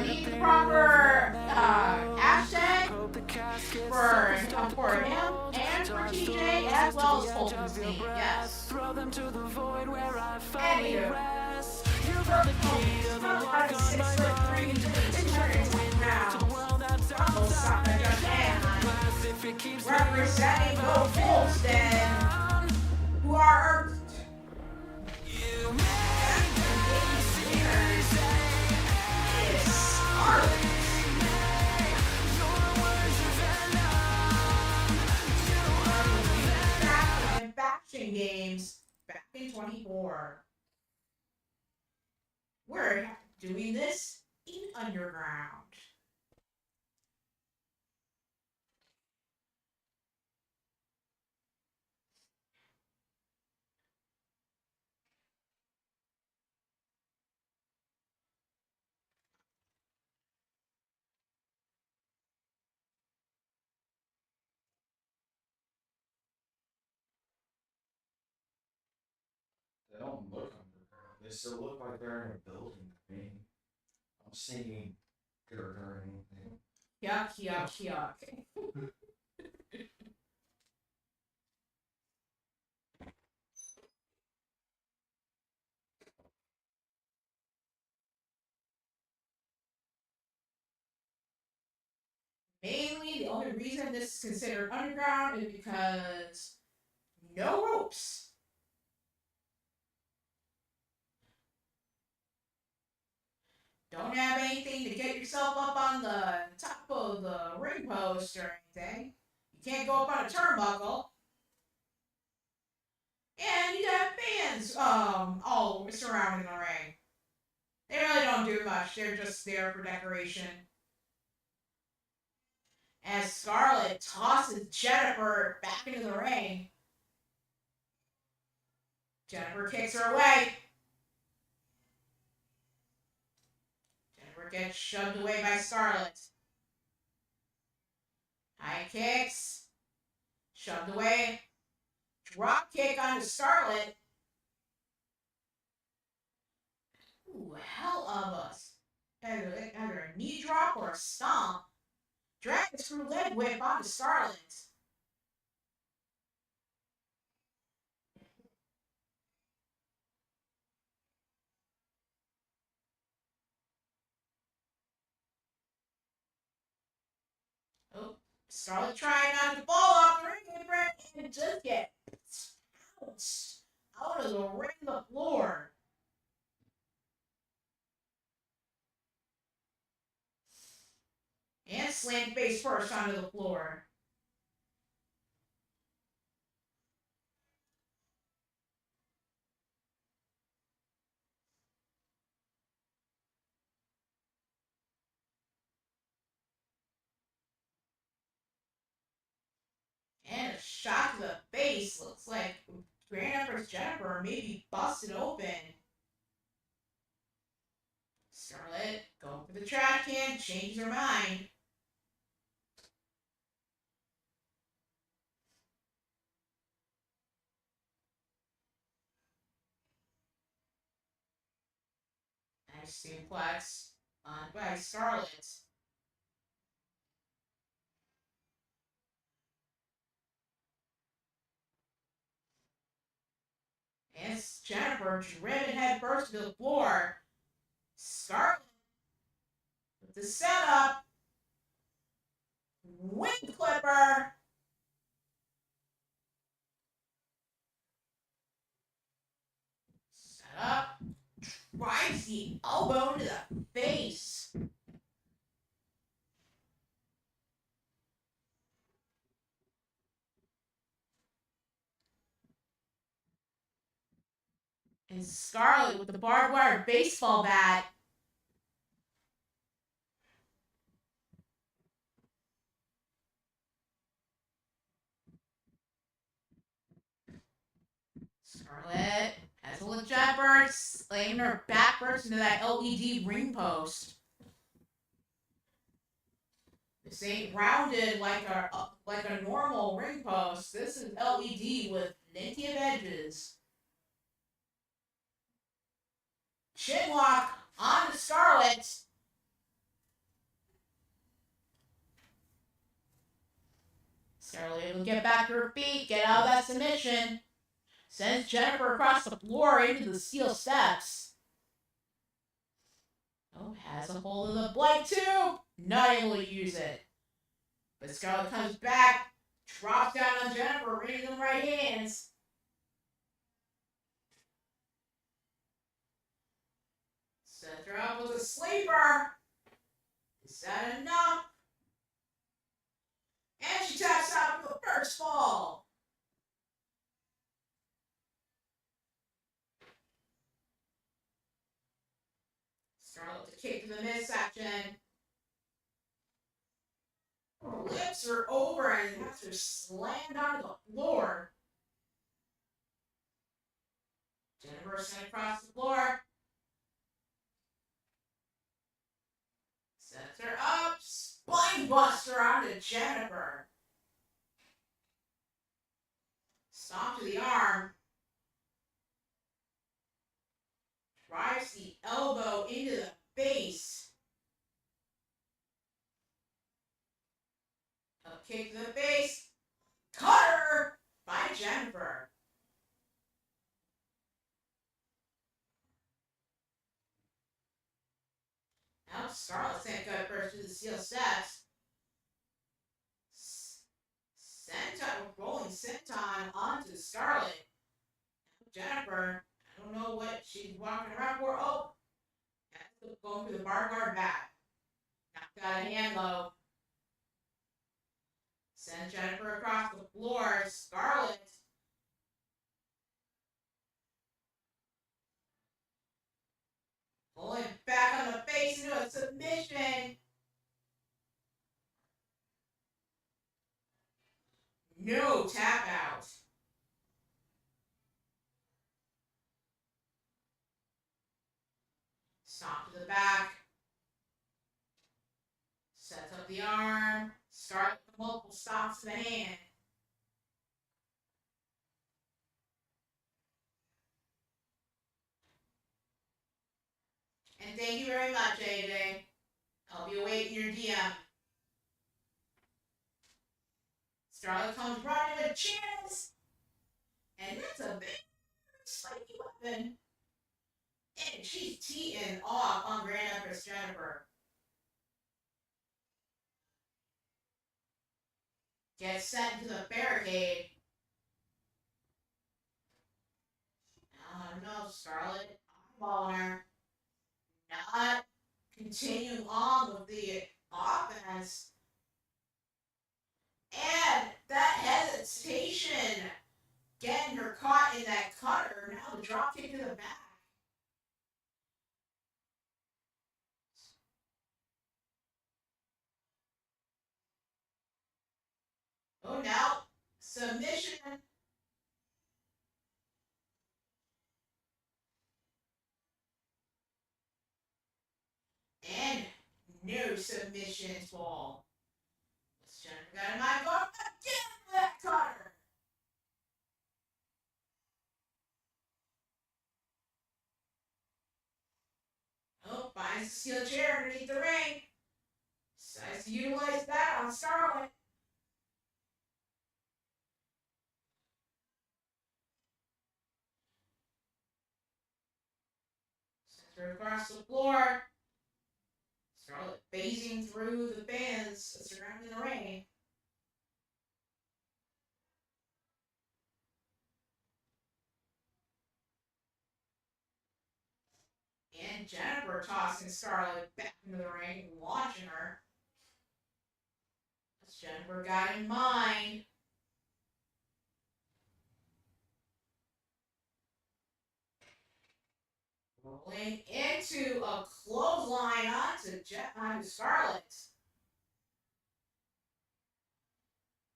Need the proper hashtag for him and for TJ as well as Colton's team. Yes. Anywho, about 6'3" and 220 pounds. Rumble Soccer Japan. Representing the Fulton, who are faction games back in 24. We're doing this in Underground. They don't look underground. They still look like they're in a building to me. I'm seeing dirt or anything. Yuck, yuck, yuck. Mainly, the only reason this is considered underground is because no ropes. Don't have anything to get yourself up on the top of the ring post or anything. You can't go up on a turnbuckle. And you have fans all surrounding the ring. They really don't do much. They're just there for decoration. As Scarlett tosses Jennifer back into the ring. Jennifer kicks her away. Jennifer gets shoved away by Scarlett. High kicks. Shoved away. Drop kick onto Scarlett. Ooh, hell of us. Either a knee drop or a stomp. Dragon screw leg whip onto Scarlett. Oh, Scarlett trying not to fall off the ring apron and just get pounced out of the ring to the floor. And slammed face first onto the floor. shot to the face. Looks like Grand Empress Jennifer maybe busted open. Scarlett going for the trash can, changes her mind. Nice suplex on by Scarlett. And Jennifer driven head first to the floor. Scarlett with the setup. Wing clipper. Set up. Drives the elbow into the face. And Scarlett with the barbed wire baseball bat. Scarlett has a little jumper, slamming her back first into that LED ring post. This ain't rounded like a normal ring post. This is LED with plenty of edges. Chinlock on to Scarlett. Scarlett able to get back to her feet, get out of that submission. Sends Jennifer across the floor into the steel steps. Oh, has a hold of the blade too. Not able to use it. But Scarlett comes back, drops down on Jennifer, raising the right hands. Sets her up with a sleeper. Is that enough? And she taps out with the first fall. Scarlett to kick to the midsection. Flips her over and has her slammed onto the floor. Jennifer sent across the floor. Sets her up. Spine buster onto Jennifer. Stomp to the arm. Drives the elbow into the face. A kick to the face. Cutter by Jennifer. Now Scarlett sent gut first to the steel steps. Rolling senton onto Scarlett. Jennifer, I don't know what she's walking around for. Oh, going for the bar guard back. Knocked out a hand low. Send Jennifer across the floor. Scarlett. Pulling back on the face into a submission. No tap out. Stomp to the back. Sets up the arm. Scarlett with multiple stomps to the hand. And thank you very much, AJ. I'll be awaiting your DM. Scarlett comes running with chance. And that's a big spiky weapon. And she's teeing off on Grand Empress Jennifer. Gets sent into the barricade. No, Scarlett eyeballing her. Not continuing on with the offense. And that hesitation, getting her caught in that cutter. Now the drop kick to the back. Oh, now Submission. And no submissions fall. Let's check. Got my ball again for that cutter. Oh, finds the steel chair underneath the ring. Decides to utilize that on Scarlett. Sends her across the floor. Scarlett phasing through the fans surrounding the ring. And Jennifer tossing Scarlett back into the ring, launching her. As Jennifer got in mind. Rolling into a clothesline onto Scarlett.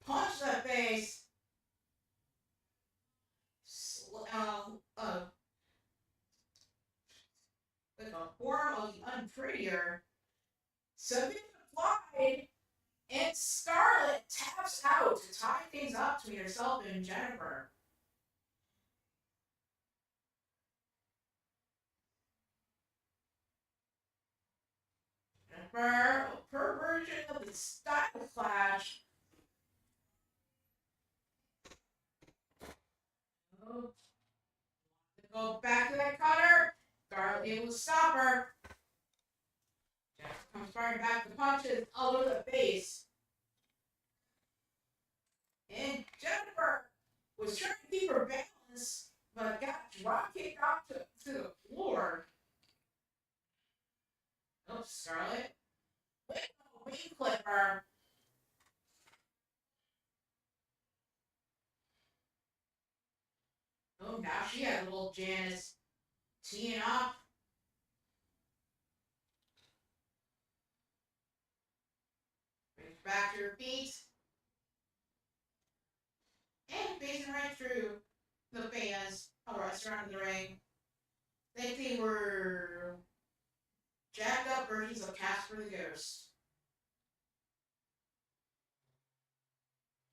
Punch to the face. With a form of the unprettier. Submission applied. And Scarlett taps out to tie things up between herself and Jennifer. Jennifer, her version of the style clash. Oh. Go back to that cutter. Scarlett able to stop her. Jennifer comes firing back the punches all over the face. And Jennifer was trying to keep her balance, but got drop kicked off to the floor. Oh, Scarlett. Wing clipper. Oh, now she has a little Janice teeing up. Brings her back to her feet. And facing right through the fans surrounding the ring. I think they were jacked up versions of Casper the Ghost.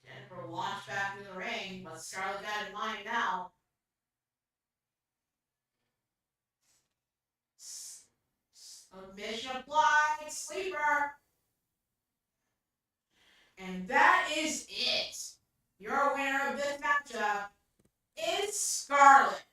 Jennifer launched back into the ring, but Scarlett got in mind now. Submission applied, sleeper. And that is it. Your winner of this matchup is Scarlett.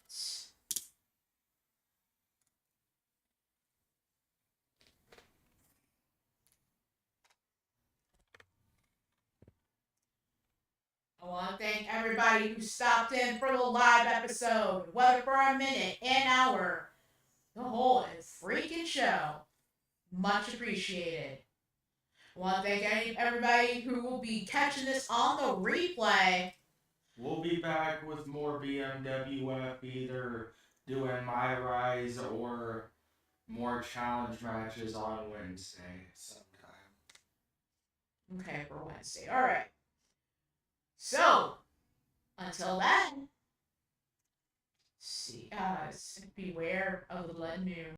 I want to thank everybody who stopped in for the live episode, whether for a minute, an hour, the whole freaking show. Much appreciated. I want to thank everybody who will be catching this on the replay. We'll be back with more BMWF, either doing My Rise or more challenge matches on Wednesday sometime. Okay, for Wednesday. All right. So, until then, beware of the blood moon.